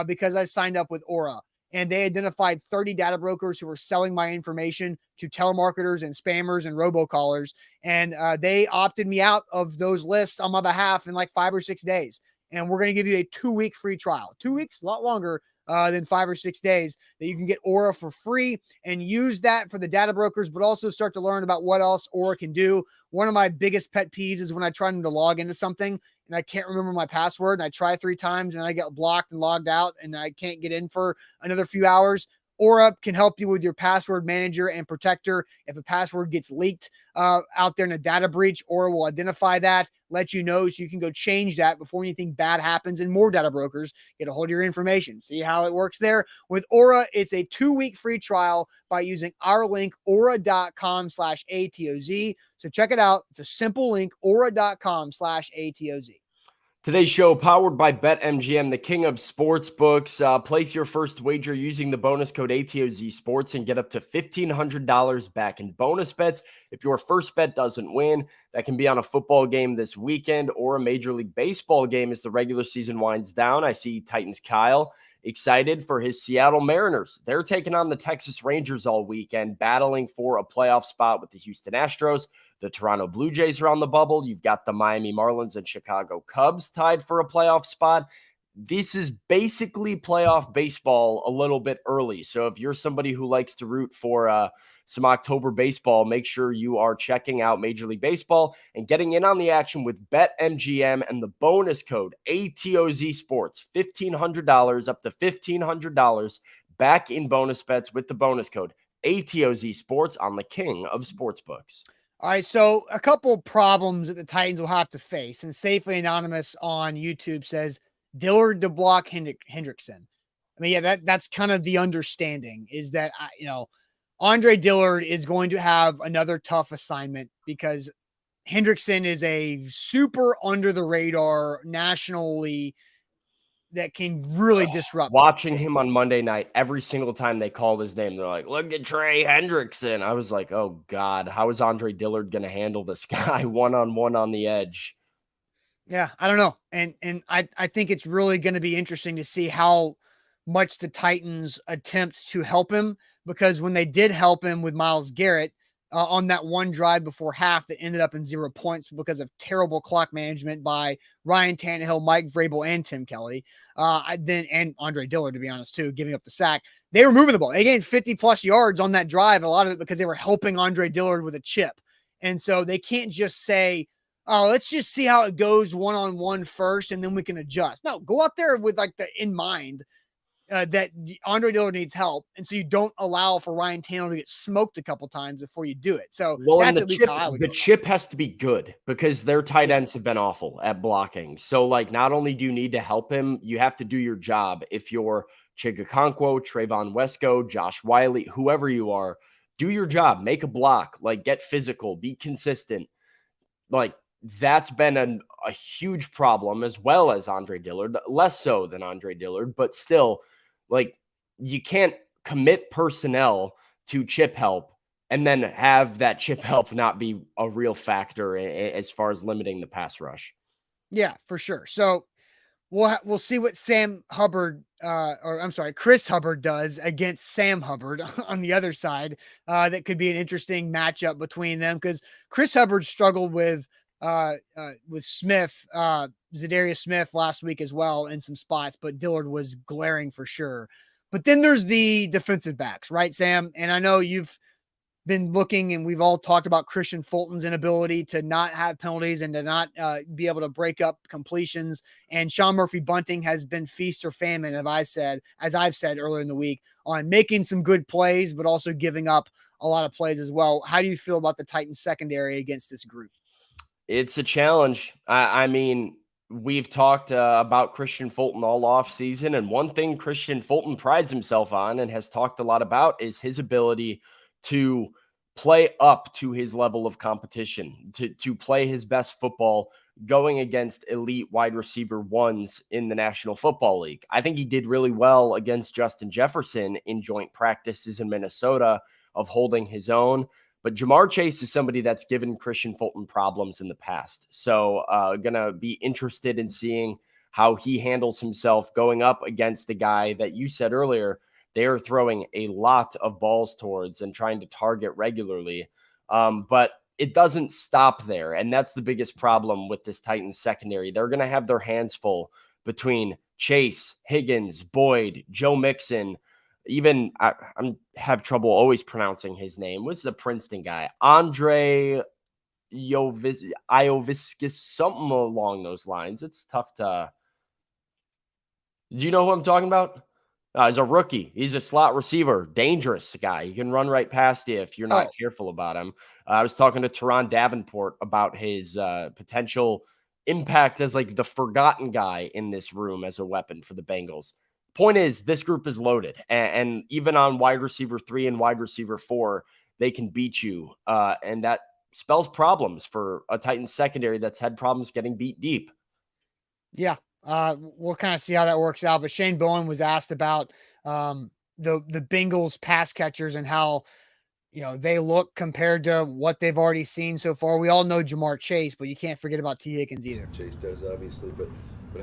because I signed up with Aura. And they identified 30 data brokers who were selling my information to telemarketers and spammers and robocallers. And they opted me out of those lists on my behalf in like 5 or 6 days. And we're going to give you a 2-week free trial. 2 weeks, a lot longer than 5 or 6 days, that you can get Aura for free and use that for the data brokers, but also start to learn about what else Aura can do. One of my biggest pet peeves is when I try to log into something and I can't remember my password, and I try 3 times and I get blocked and logged out and I can't get in for another few hours. Aura can help you with your password manager and protector. If a password gets leaked out there in a data breach, Aura will identify that, let you know, so you can go change that before anything bad happens and more data brokers get a hold of your information. See how it works there? With Aura, it's a 2-week free trial by using our link, aura.com/ATOZ. So check it out. It's a simple link, aura.com/ATOZ. Today's show powered by BetMGM, the king of sportsbooks. Place your first wager using the bonus code ATOZ Sports and get up to $1,500 back in bonus bets. If your first bet doesn't win, that can be on a football game this weekend or a Major League Baseball game as the regular season winds down. I see Titans Kyle excited for his Seattle Mariners. They're taking on the Texas Rangers all weekend, battling for a playoff spot with the Houston Astros. The Toronto Blue Jays are on the bubble. You've got the Miami Marlins and Chicago Cubs tied for a playoff spot. This is basically playoff baseball a little bit early. So if you're somebody who likes to root for some October baseball, make sure you are checking out Major League Baseball and getting in on the action with BetMGM and the bonus code ATOZ Sports. $1,500 up to $1,500 back in bonus bets with the bonus code ATOZ Sports on the king of sportsbooks. All right, so a couple problems that the Titans will have to face, and Safely Anonymous on YouTube says Dillard to block Hendrickson. I mean, yeah, that's kind of the understanding, is that Andre Dillard is going to have another tough assignment because Hendrickson is a super under the radar nationally that can really disrupt. Watching him on Monday night, every single time they called his name, they're like, look at Trey Hendrickson. I was like, oh God, how is Andre Dillard going to handle this guy one-on-one on the edge? Yeah, I don't know. And I think it's really going to be interesting to see how much the Titans attempt to help him, because when they did help him with Myles Garrett on that one drive before half that ended up in 0 points because of terrible clock management by Ryan Tannehill, Mike Vrabel, and Tim Kelly, and Andre Dillard, to be honest, too, giving up the sack. They were moving the ball. They gained 50-plus yards on that drive, a lot of it because they were helping Andre Dillard with a chip. And so they can't just say, oh, let's just see how it goes one-on-one first, and then we can adjust. No, go out there with in mind that Andre Dillard needs help, and so you don't allow for Ryan Tannehill to get smoked a couple times before you do it. So that's at least how I would do it. The chip has to be good because their tight ends have been awful at blocking. So, not only do you need to help him, you have to do your job. If you're Chigakonkwo, Trayvon Wesco, Josh Wiley, whoever you are, do your job. Make a block. Get physical. Be consistent. That's been a huge problem, as well as Andre Dillard. Less so than Andre Dillard, but still, you can't commit personnel to chip help and then have that chip help not be a real factor as far as limiting the pass rush. Yeah, for sure. So we'll see what Chris Hubbard does against Sam Hubbard on the other side. That could be an interesting matchup between them, because Chris Hubbard struggled with Smith, Zadarius Smith last week as well in some spots, but Dillard was glaring for sure. But then there's the defensive backs, right, Sam? And I know you've been looking, and we've all talked about Christian Fulton's inability to not have penalties and to not be able to break up completions. And Sean Murphy-Bunting has been feast or famine, as I've said earlier in the week, on making some good plays, but also giving up a lot of plays as well. How do you feel about the Titans secondary against this group? It's a challenge. I mean, we've talked about Christian Fulton all off season, and one thing Christian Fulton prides himself on and has talked a lot about is his ability to play up to his level of competition, to play his best football going against elite wide receiver ones in the National Football League. I think he did really well against Justin Jefferson in joint practices in Minnesota of holding his own. But Jamar Chase is somebody that's given Christian Fulton problems in the past. So going to be interested in seeing how he handles himself going up against a guy that you said earlier they are throwing a lot of balls towards and trying to target regularly. But it doesn't stop there. And that's the biggest problem with this Titans secondary. They're going to have their hands full between Chase, Higgins, Boyd, Joe Mixon. Even I have trouble always pronouncing his name. What's the Princeton guy? Andre Ioviskis, something along those lines. It's tough to. Do you know who I'm talking about? He's a rookie. He's a slot receiver, dangerous guy. He can run right past you if you're not careful about him. I was talking to Teron Davenport about his potential impact as like the forgotten guy in this room as a weapon for the Bengals. Point is, this group is loaded, and even on wide receiver 3 and wide receiver 4, they can beat you, and that spells problems for a Titans secondary that's had problems getting beat deep. Yeah, we'll kind of see how that works out. But Shane Bowen was asked about the Bengals pass catchers and how they look compared to what they've already seen so far. We all know Jamar Chase, but you can't forget about T. Higgins either. Chase does, obviously, but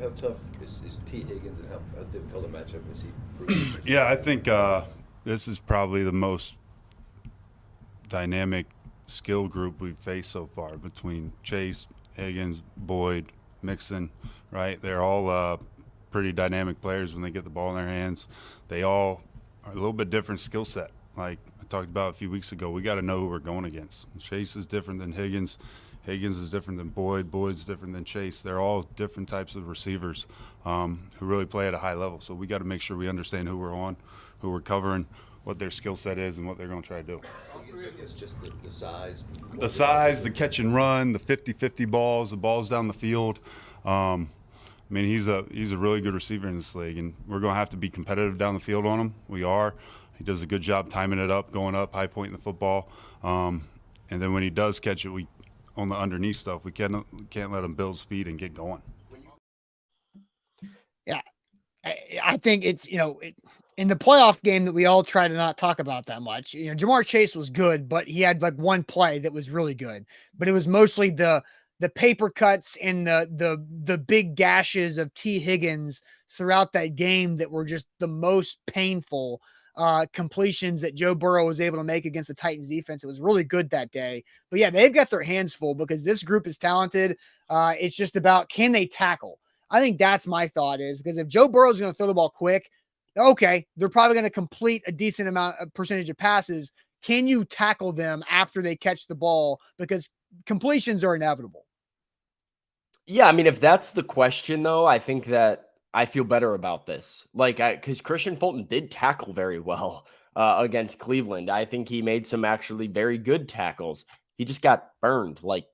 how tough is T. Higgins, and how difficult a matchup is he? Yeah, I think this is probably the most dynamic skill group we've faced so far between Chase, Higgins, Boyd, Mixon, right? They're all pretty dynamic players when they get the ball in their hands. They all are a little bit different skill set. Like I talked about a few weeks ago, we got to know who we're going against. Chase is different than Higgins. Higgins is different than Boyd. Boyd's different than Chase. They're all different types of receivers who really play at a high level. So we got to make sure we understand who we're on, who we're covering, what their skill set is, and what they're going to try to do. It's just the size. The size, the catch and run, the 50-50 balls, the balls down the field. I mean, he's a really good receiver in this league, and we're going to have to be competitive down the field on him. We are. He does a good job timing it up, going up, high point in the football. And then when he does catch it, on the underneath stuff, we can't let him build speed and get going. Yeah, I think it's in the playoff game that we all try to not talk about that much. Jamar Chase was good, but he had like one play that was really good. But it was mostly the paper cuts and the big gashes of T. Higgins throughout that game that were just the most painful completions that Joe Burrow was able to make against the Titans defense. It was really good that day. But yeah, they've got their hands full because this group is talented. It's just about, can they tackle? I think that's my thought, is because if Joe Burrow is going to throw the ball quick, okay, they're probably going to complete a decent percentage of passes. Can you tackle them after they catch the ball? Because completions are inevitable. Yeah, I mean, if that's the question, though, I think that I feel better about this. Because Christian Fulton did tackle very well against Cleveland. I think he made some actually very good tackles. He just got burned like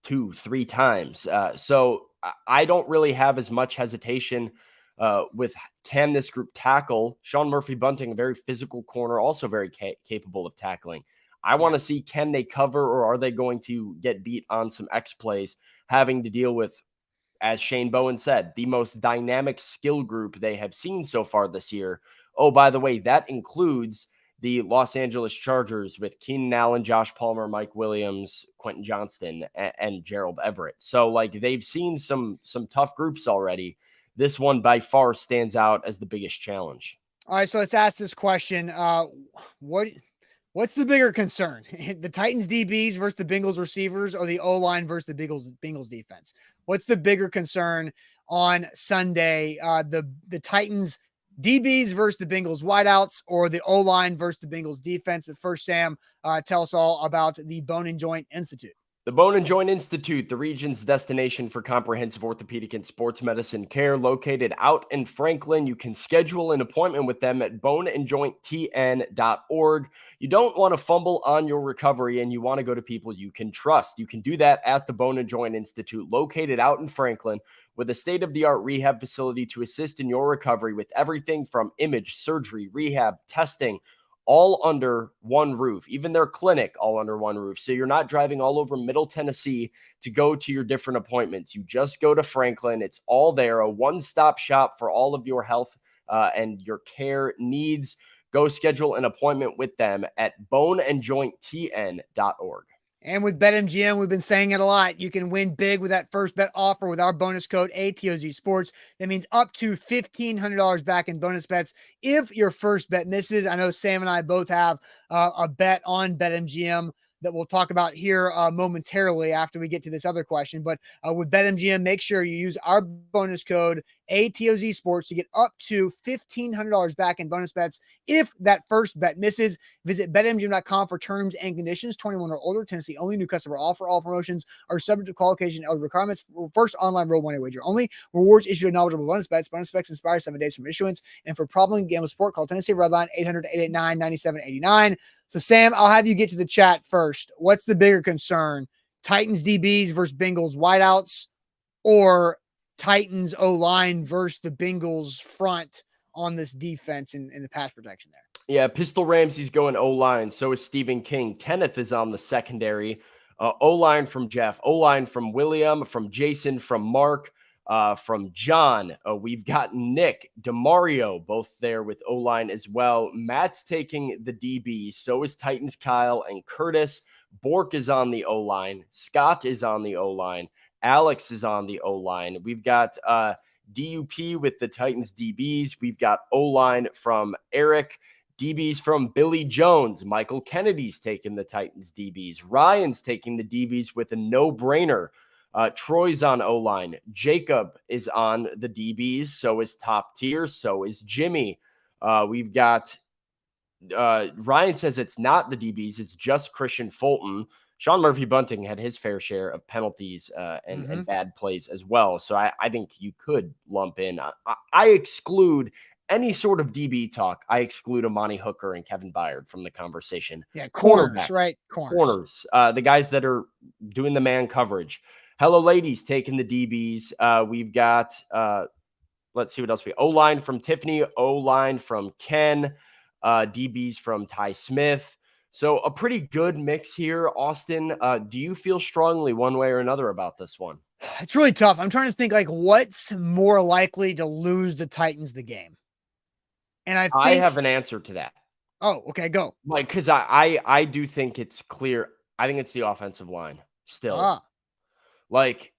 2-3 times. So I don't really have as much hesitation with, can this group tackle? Sean Murphy-Bunting, a very physical corner, also very capable of tackling. I want to see, can they cover, or are they going to get beat on some X plays, having to deal with, as Shane Bowen said, the most dynamic skill group they have seen so far this year Oh, by the way, that includes the Los Angeles Chargers with Keenan Allen, Josh Palmer, Mike Williams, Quentin Johnston, and Gerald Everett. So like they've seen some tough groups already. This one by far stands out as the biggest challenge. All right, so let's ask this question. What's the bigger concern? The Titans DBs versus the Bengals receivers, or the O-line versus the Bengals defense? What's the bigger concern on Sunday? The Titans DBs versus the Bengals wideouts, or the O-line versus the Bengals defense? But first, Sam, tell us all about the Bone and Joint Institute. The Bone and Joint Institute, the region's destination for comprehensive orthopedic and sports medicine care, located out in Franklin. You can schedule an appointment with them at boneandjointtn.org. You don't want to fumble on your recovery, and you want to go to people you can trust. You can do that at the Bone and Joint Institute, located out in Franklin, with a state-of-the-art rehab facility to assist in your recovery with everything from image, surgery, rehab, testing, all under one roof, even their clinic all under one roof. So you're not driving all over Middle Tennessee to go to your different appointments. You just go to Franklin. It's all there, a one-stop shop for all of your health and your care needs. Go schedule an appointment with them at boneandjointtn.org. And with BetMGM, we've been saying it a lot. You can win big with that first bet offer with our bonus code ATOZ Sports. That means up to $1,500 back in bonus bets if your first bet misses. I know Sam and I both have a bet on BetMGM that we'll talk about here momentarily after we get to this other question. But with BetMGM, make sure you use our bonus code ATOZ Sports to get up to $1,500 back in bonus bets if that first bet misses. Visit BetMGM.com for terms and conditions. 21 or older, Tennessee only. New customer offer. All promotions are subject to qualification and requirements. First online roll one wager only. Rewards issued to knowledgeable bonus bets. Bonus bets expire 7 days from issuance. And for problem gamble support, call Tennessee Redline 800-889-9789. So, Sam, I'll have you get to the chat first. What's the bigger concern? Titans DBs versus Bengals wideouts, or Titans O-line versus the Bengals front on this defense and the pass protection there? Yeah, Pistol Ramsey's going O-line. So is Stephen King. Kenneth is on the secondary. O-line from Jeff. O-line from William, from Jason, from Mark, from John. We've got Nick, DeMario, both there with O-line as well. Matt's taking the DB. So is Titans Kyle and Curtis. Bork is on the O-line. Scott is on the O-line. Alex is on the O-line. We've got DUP with the Titans DBs. We've got O-line from Eric. DBs from Billy Jones. Michael Kennedy's taking the Titans DBs. Ryan's taking the DBs with a no-brainer. Troy's on O-line. Jacob is on the DBs. So is Top Tier. So is Jimmy. We've got Ryan says it's not the DBs. It's just Christian Fulton. Sean Murphy-Bunting had his fair share of penalties and bad plays as well. So I think you could lump in. I exclude any sort of DB talk. I exclude Amani Hooker and Kevin Byard from the conversation. Yeah, corners, right? Corners. The guys that are doing the man coverage. Hello, ladies, taking the DBs. We've got, let's see what else O-line from Tiffany, O-line from Ken, DBs from Ty Smith. So a pretty good mix here. Austin, do you feel strongly one way or another about this one? It's really tough. I'm trying to think like what's more likely to lose the Titans the game. And I have an answer to that. Oh, okay, go. Like, because I do think it's clear. I think it's the offensive line still. Like,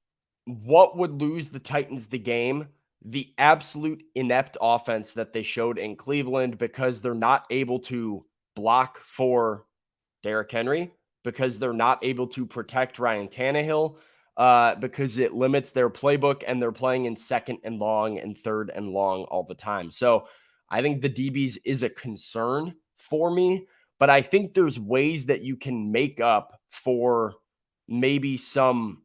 what would lose the Titans the game? The absolute inept offense that they showed in Cleveland, because they're not able to block for Derrick Henry, because they're not able to protect Ryan Tannehill, because it limits their playbook, and they're playing in second and long and third and long all the time. So I think the DBs is a concern for me, but I think there's ways that you can make up for maybe some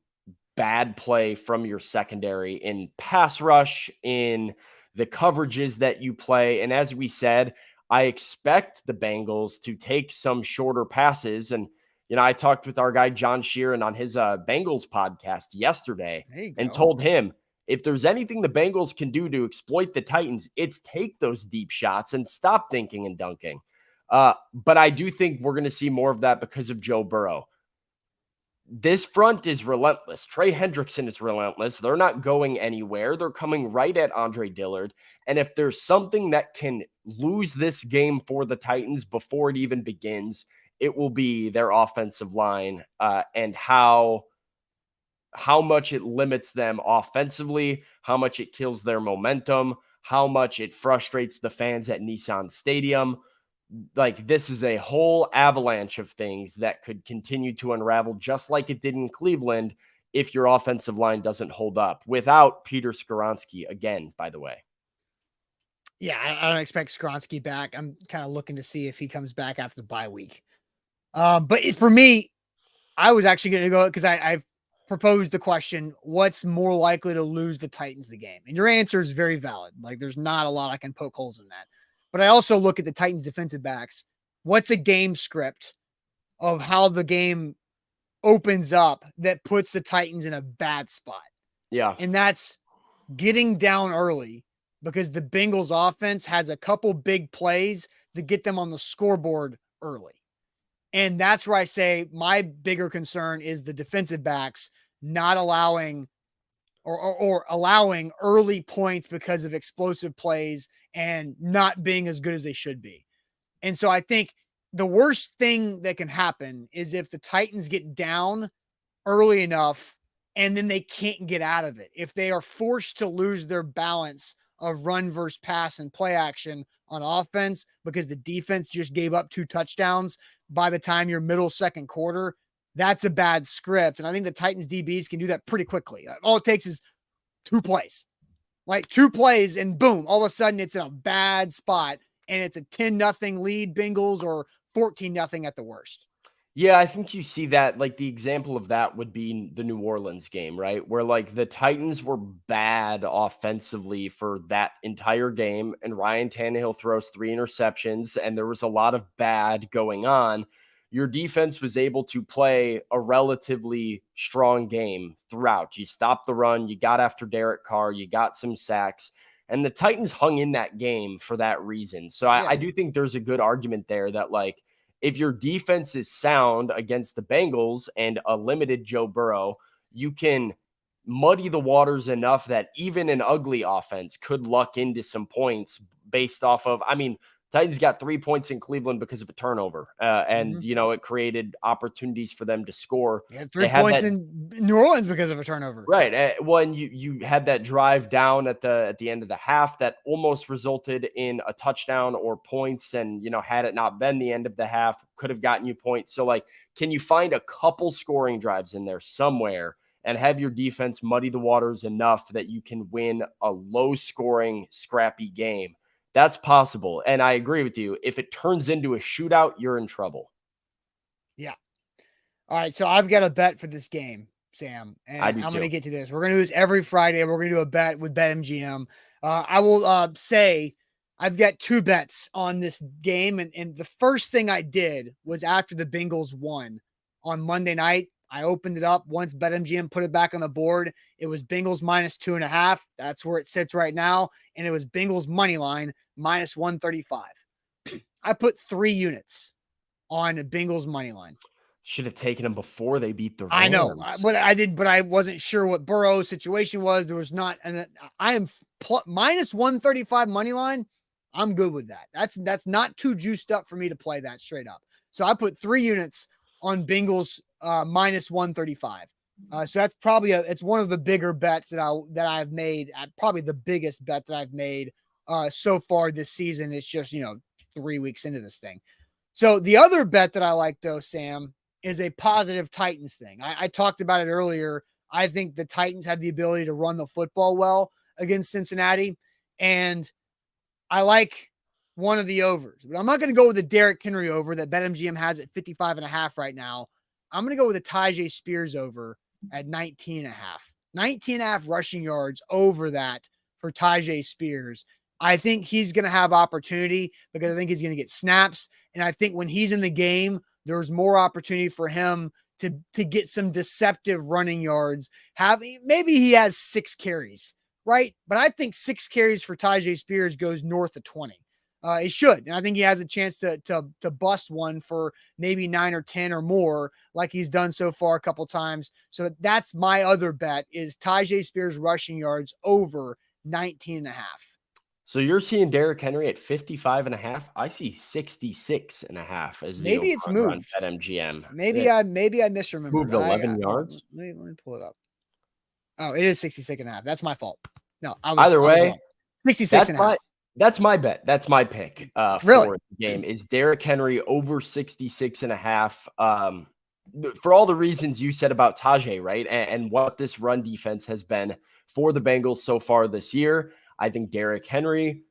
bad play from your secondary in pass rush, in the coverages that you play. And as we said, I expect the Bengals to take some shorter passes. And, you know, I talked with our guy, John Sheeran, on his Bengals podcast yesterday and told him, if there's anything the Bengals can do to exploit the Titans, it's take those deep shots and stop thinking and dunking. But I do think we're going to see more of that because of Joe Burrow. this front is relentless. Trey Hendrickson is relentless. They're not going anywhere. They're coming right at Andre Dillard. And if there's something that can lose this game for the Titans before it even begins, it will be their offensive line and how much it limits them offensively, how much it kills their momentum, how much it frustrates the fans at Nissan Stadium. Like, this is a whole avalanche of things that could continue to unravel just like it did in Cleveland if your offensive line doesn't hold up without Peter Skoronski again, by the way. Yeah, I don't expect Skoronski back. I'm kind of looking to see if he comes back after the bye week. But for me, I was actually going to go because I've proposed the question, what's more likely to lose the Titans the game? And your answer is very valid. Like, there's not a lot I can poke holes in that. But I also look at the Titans defensive backs. What's a game script of how the game opens up that puts the Titans in a bad spot? Yeah. And that's getting down early because the Bengals offense has a couple big plays that get them on the scoreboard early. And that's where I say my bigger concern is the defensive backs not allowing or allowing early points because of explosive plays and not being as good as they should be. And so I think the worst thing that can happen is if the Titans get down early enough and then they can't get out of it. If they are forced to lose their balance of run versus pass and play action on offense because the defense just gave up 2 touchdowns by the time you're middle second quarter, that's a bad script. And I think the Titans DBs can do that pretty quickly. All it takes is 2 plays, like 2 plays, and boom, all of a sudden it's in a bad spot and it's a 10-0 lead Bengals or 14-0 at the worst. Yeah, I think you see that, like, the example of that would be the New Orleans game, right? Where, like, the Titans were bad offensively for that entire game, and Ryan Tannehill throws 3 interceptions, and there was a lot of bad going on. Your defense was able to play a relatively strong game throughout. You stopped the run, you got after Derek Carr, you got some sacks, and the Titans hung in that game for that reason. So I do think there's a good argument there that, like, if your defense is sound against the Bengals and a limited Joe Burrow, you can muddy the waters enough that even an ugly offense could luck into some points based off of, I mean, Titans got 3 points in Cleveland because of a turnover. And, you know, it created opportunities for them to score. Yeah, 3 points in New Orleans because of a turnover. Right. Well, and you had that drive down at the end of the half that almost resulted in a touchdown or points. And, you know, had it not been the end of the half, could have gotten you points. So, like, can you find a couple scoring drives in there somewhere and have your defense muddy the waters enough that you can win a low scoring, scrappy game? That's possible. And I agree with you. If it turns into a shootout, you're in trouble. Yeah. All right. So I've got a bet for this game, Sam, and I'm going to get to this. We're going to do this every Friday. We're going to do a bet with BetMGM. I will say I've got 2 bets on this game. And the first thing I did was after the Bengals won on Monday night, I opened it up once BetMGM put it back on the board. It was Bengals -2.5. That's where it sits right now. And it was Bengals money line -135. I put 3 units on the Bengals money line. Should have taken them before they beat the Rams. I know, but I wasn't sure what Burrow's situation was. There was not, and I am -135 money line. I'm good with that. That's not too juiced up for me to play that straight up. So I put 3 units on Bengals -135. So that's probably it's one of the bigger bets that I've made. Probably the biggest bet that I've made so far this season. It's just, 3 weeks into this thing. So the other bet that I like though, Sam, is a positive Titans thing. I talked about it earlier. I think the Titans have the ability to run the football well against Cincinnati. And I like one of the overs, but I'm not going to go with the Derrick Henry over that BetMGM has at 55.5 right now. I'm going to go with the Tyjae Spears over at 19.5. 19.5 rushing yards over that for Tyjae Spears. I think he's going to have opportunity because I think he's going to get snaps. And I think when he's in the game, there's more opportunity for him to get some deceptive running yards. Maybe he has 6 carries, right? But I think 6 carries for Tyjae Spears goes north of 20. He should, and I think he has a chance to bust one for maybe 9 or 10 or more, like he's done so far a couple times. So that's my other bet is Tyjae Spears rushing yards over 19.5. So you're seeing Derrick Henry at 55.5. I see 66.5 as the Maybe it's over-under on moved. BetMGM. Maybe I misremembered. Moved 11 yards. Let me pull it up. Oh, it is 66.5. That's my fault. No, Either way, 66.5. That's my bet. That's my pick Really? for the game is Derrick Henry over 66.5. For all the reasons you said about Tajay, right? And what this run defense has been for the Bengals so far this year. I think Derrick Henry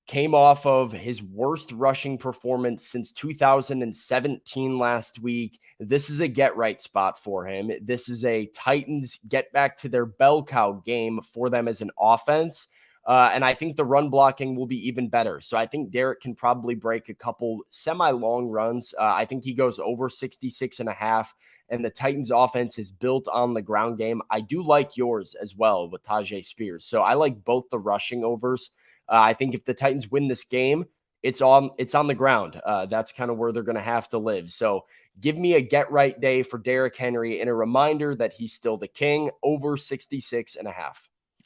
came off of his worst rushing performance since 2017 last week. This is a get right spot for him. This is a Titans get back to their bell cow game for them as an offense. And I think the run blocking will be even better. So I think Derrick can probably break a couple semi-long runs. I think he goes over 66.5. And the Titans offense is built on the ground game. I do like yours as well with Tyjae Spears. So I like both the rushing overs. I think if the Titans win this game, it's on the ground. That's kind of where they're going to have to live. So give me a get right day for Derrick Henry and a reminder that he's still the king over 66.5.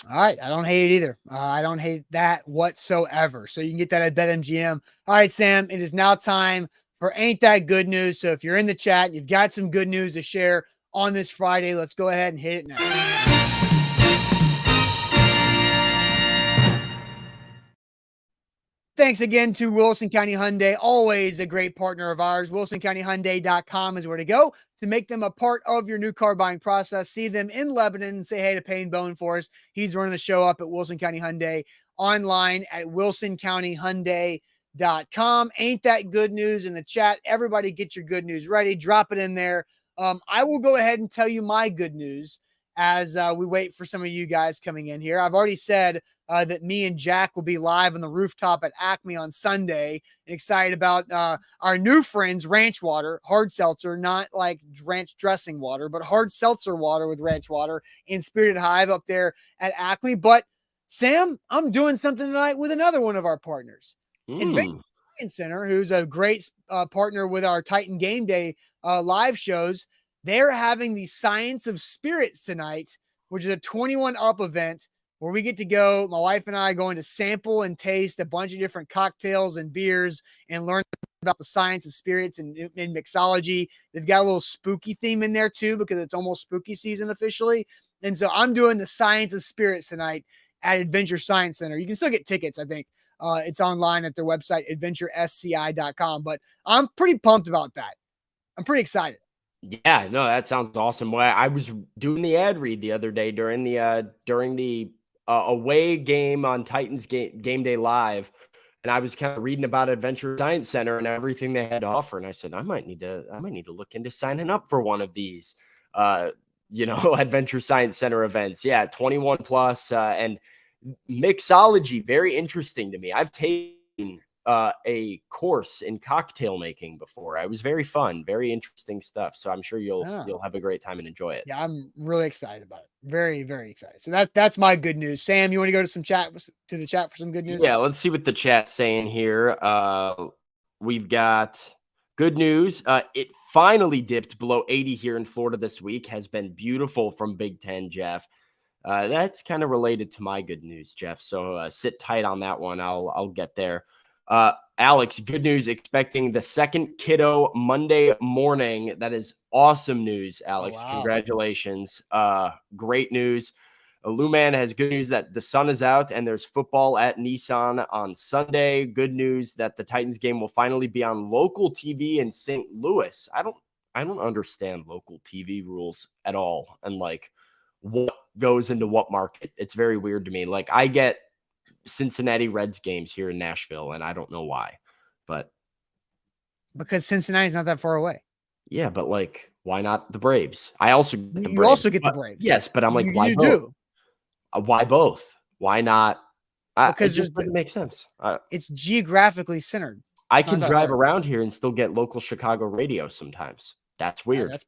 All right. I don't hate it either. I don't hate that whatsoever. So you can get that at BetMGM. All right, Sam, it is now time for Ain't That Good News. So if you're in the chat, and you've got some good news to share on this Friday, let's go ahead and hit it now. Thanks again to Wilson County Hyundai, always a great partner of ours. WilsonCountyHyundai.com is where to go to make them a part of your new car buying process. See them in Lebanon and say hey to Payne Bone for us. He's running the show up at Wilson County Hyundai, online at WilsonCountyHyundai.com. Ain't that good news in the chat? Everybody get your good news ready. Drop it in there. I will go ahead and tell you my good news as we wait for some of you guys coming in here. I've already said that me and Jack will be live on the rooftop at Acme on Sunday, and excited about our new friends, Ranch Water, hard seltzer, not like ranch dressing water, but hard seltzer water with ranch water in Spirited Hive up there at Acme. But Sam, I'm doing something tonight with another one of our partners, Adventure Science Center, who's a great partner with our Titan Game Day live shows. They're having the Science of Spirits tonight, which is a 21 up event where we get to go. My wife and I are going to sample and taste a bunch of different cocktails and beers and learn about the science of spirits and mixology. They've got a little spooky theme in there too, because it's almost spooky season officially. And so I'm doing the Science of Spirits tonight at Adventure Science Center. You can still get tickets, I think. It's online at their website, adventuresci.com. But I'm pretty pumped about that. I'm pretty excited. Yeah, no, that sounds awesome. Well, I was doing the ad read the other day during the away game on Titans game Day Live, and I was kind of reading about Adventure Science Center and everything they had to offer, and I said I might need to look into signing up for one of these Adventure Science Center events. Yeah, 21 plus and mixology, very interesting to me. I've taken a course in cocktail making before. It was very fun, very interesting stuff. So I'm sure you'll have a great time and enjoy it. Yeah, I'm really excited about it. Very, very excited. So that's my good news. Sam, you want to go to the chat for some good news? Yeah, let's see what the chat's saying here. We've got good news. It finally dipped below 80 here in Florida this week. Has been beautiful from Big Ten, Jeff. That's kind of related to my good news, Jeff. So sit tight on that one. I'll get there. Alex, good news, expecting the second kiddo Monday morning. That is awesome news, Alex. Oh, wow. Congratulations. Great news. Luman has good news that the sun is out and there's football at Nissan on Sunday. Good news that the Titans game will finally be on local TV in St. Louis. I don't understand local TV rules at all. And like what goes into what market. It's very weird to me. Like I get Cincinnati Reds games here in Nashville, and I don't know why, but because Cincinnati's not that far away. Yeah, but like, why not the Braves? I also get the you Braves, also get but, the Braves. Yes, but I'm like, why you both? do? Why both? Why not? Because it just doesn't make sense. It's geographically centered. I can drive around here and still get local Chicago radio sometimes. That's weird. That's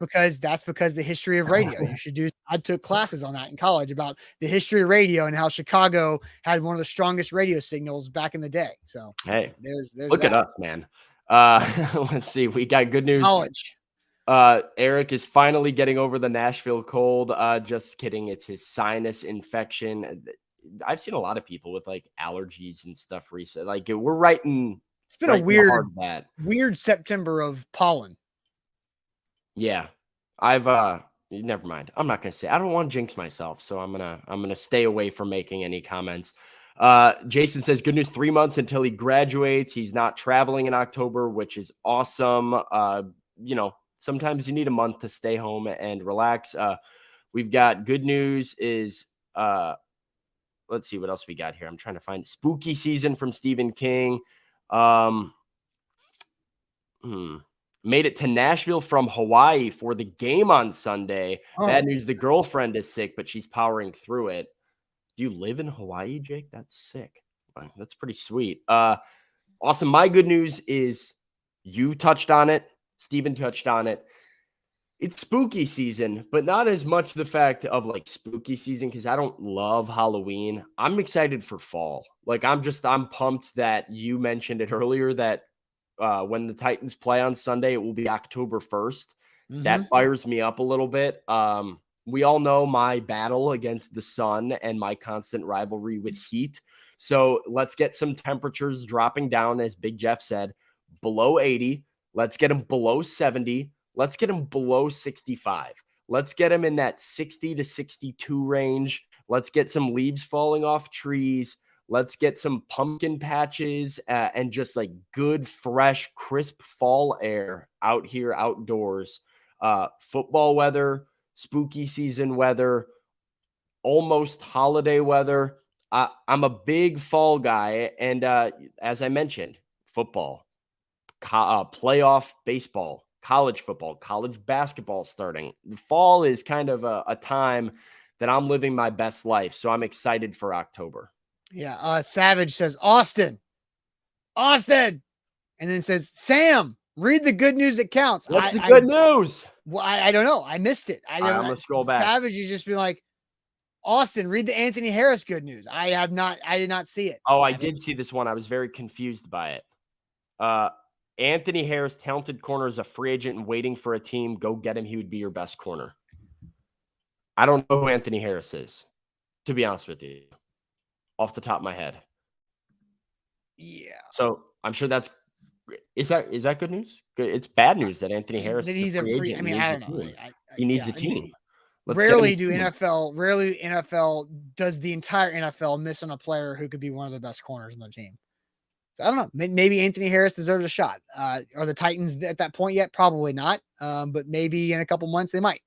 because the history of radio. You should do. I took classes on that in college about the history of radio and how Chicago had one of the strongest radio signals back in the day. So Hey, there's look that. at us, man. Let's see. We got good news. Knowledge. Eric is finally getting over the Nashville cold. Just kidding. It's his sinus infection. I've seen a lot of people with like allergies and stuff recently. Like we're writing. It's been a weird September of pollen. Yeah. Never mind. I'm not going to say, I don't want to jinx myself. So I'm going to stay away from making any comments. Jason says, good news, 3 months until he graduates. He's not traveling in October, which is awesome. Sometimes you need a month to stay home and relax. We've got good news is, let's see what else we got here. I'm trying to find spooky season from Stephen King. Made it to Nashville from Hawaii for the game on Sunday. Oh. Bad news, the girlfriend is sick, but she's powering through it. Do you live in Hawaii, Jake? That's sick. That's pretty sweet. Austin, my good news is you touched on it. Steven touched on it. It's spooky season, but not as much the fact of like spooky season because I don't love Halloween. I'm excited for fall. Like I'm pumped that you mentioned it earlier that when the Titans play on Sunday, it will be October 1st. Mm-hmm. That fires me up a little bit. We all know my battle against the sun and my constant rivalry with heat. So let's get some temperatures dropping down, as Big Jeff said, below 80. Let's get them below 70. Let's get them below 65. Let's get them in that 60 to 62 range. Let's get some leaves falling off trees. Let's get some pumpkin patches and just like good, fresh, crisp fall air out here outdoors. Football weather, spooky season weather, almost holiday weather. I'm a big fall guy. And as I mentioned, football, playoff baseball, college football, college basketball starting. The fall is kind of a time that I'm living my best life. So I'm excited for October. Yeah. Savage says, Austin, and then says, Sam, read the good news that counts. What's the good news? Well, I don't know. I missed it. I'm going to scroll back. Savage is just been like, Austin, read the Anthony Harris good news. I did not see it. Oh, I did see this one. I was very confused by it. Anthony Harris, talented corner, is a free agent and waiting for a team. Go get him. He would be your best corner. I don't know who Anthony Harris is, to be honest with you, off the top of my head. Yeah. So I'm sure is that good news? Good. It's bad news that Anthony Harris is a free agent. I mean, I don't know. He needs a team. Rarely NFL does the entire NFL miss on a player who could be one of the best corners in the team. So I don't know. Maybe Anthony Harris deserves a shot. Are the Titans at that point yet? Probably not. But maybe in a couple months they might.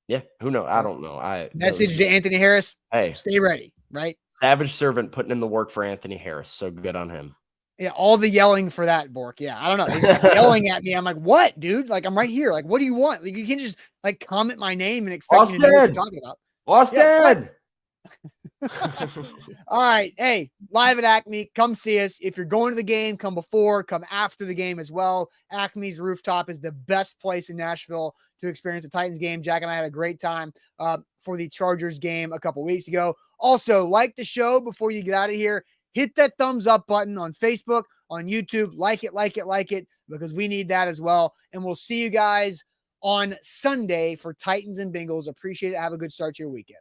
Yeah, who knows? I don't know. Message to Anthony Harris. Hey, stay ready, right? Savage servant putting in the work for Anthony Harris. So good on him. Yeah, all the yelling for that, Bork. Yeah, I don't know. He's yelling at me. I'm like, what, dude? Like, I'm right here. Like, what do you want? Like, you can't just like comment my name and expect me to know what you're talking about. Austin. Yeah, all right. Hey, live at Acme. Come see us. If you're going to the game, come before, come after the game as well. Acme's rooftop is the best place in Nashville to experience the Titans game. Jack and I had a great time for the Chargers game a couple weeks ago. Also, like the show before you get out of here. Hit that thumbs up button on Facebook, on YouTube. Like it, because we need that as well. And we'll see you guys on Sunday for Titans and Bengals. Appreciate it. Have a good start to your weekend.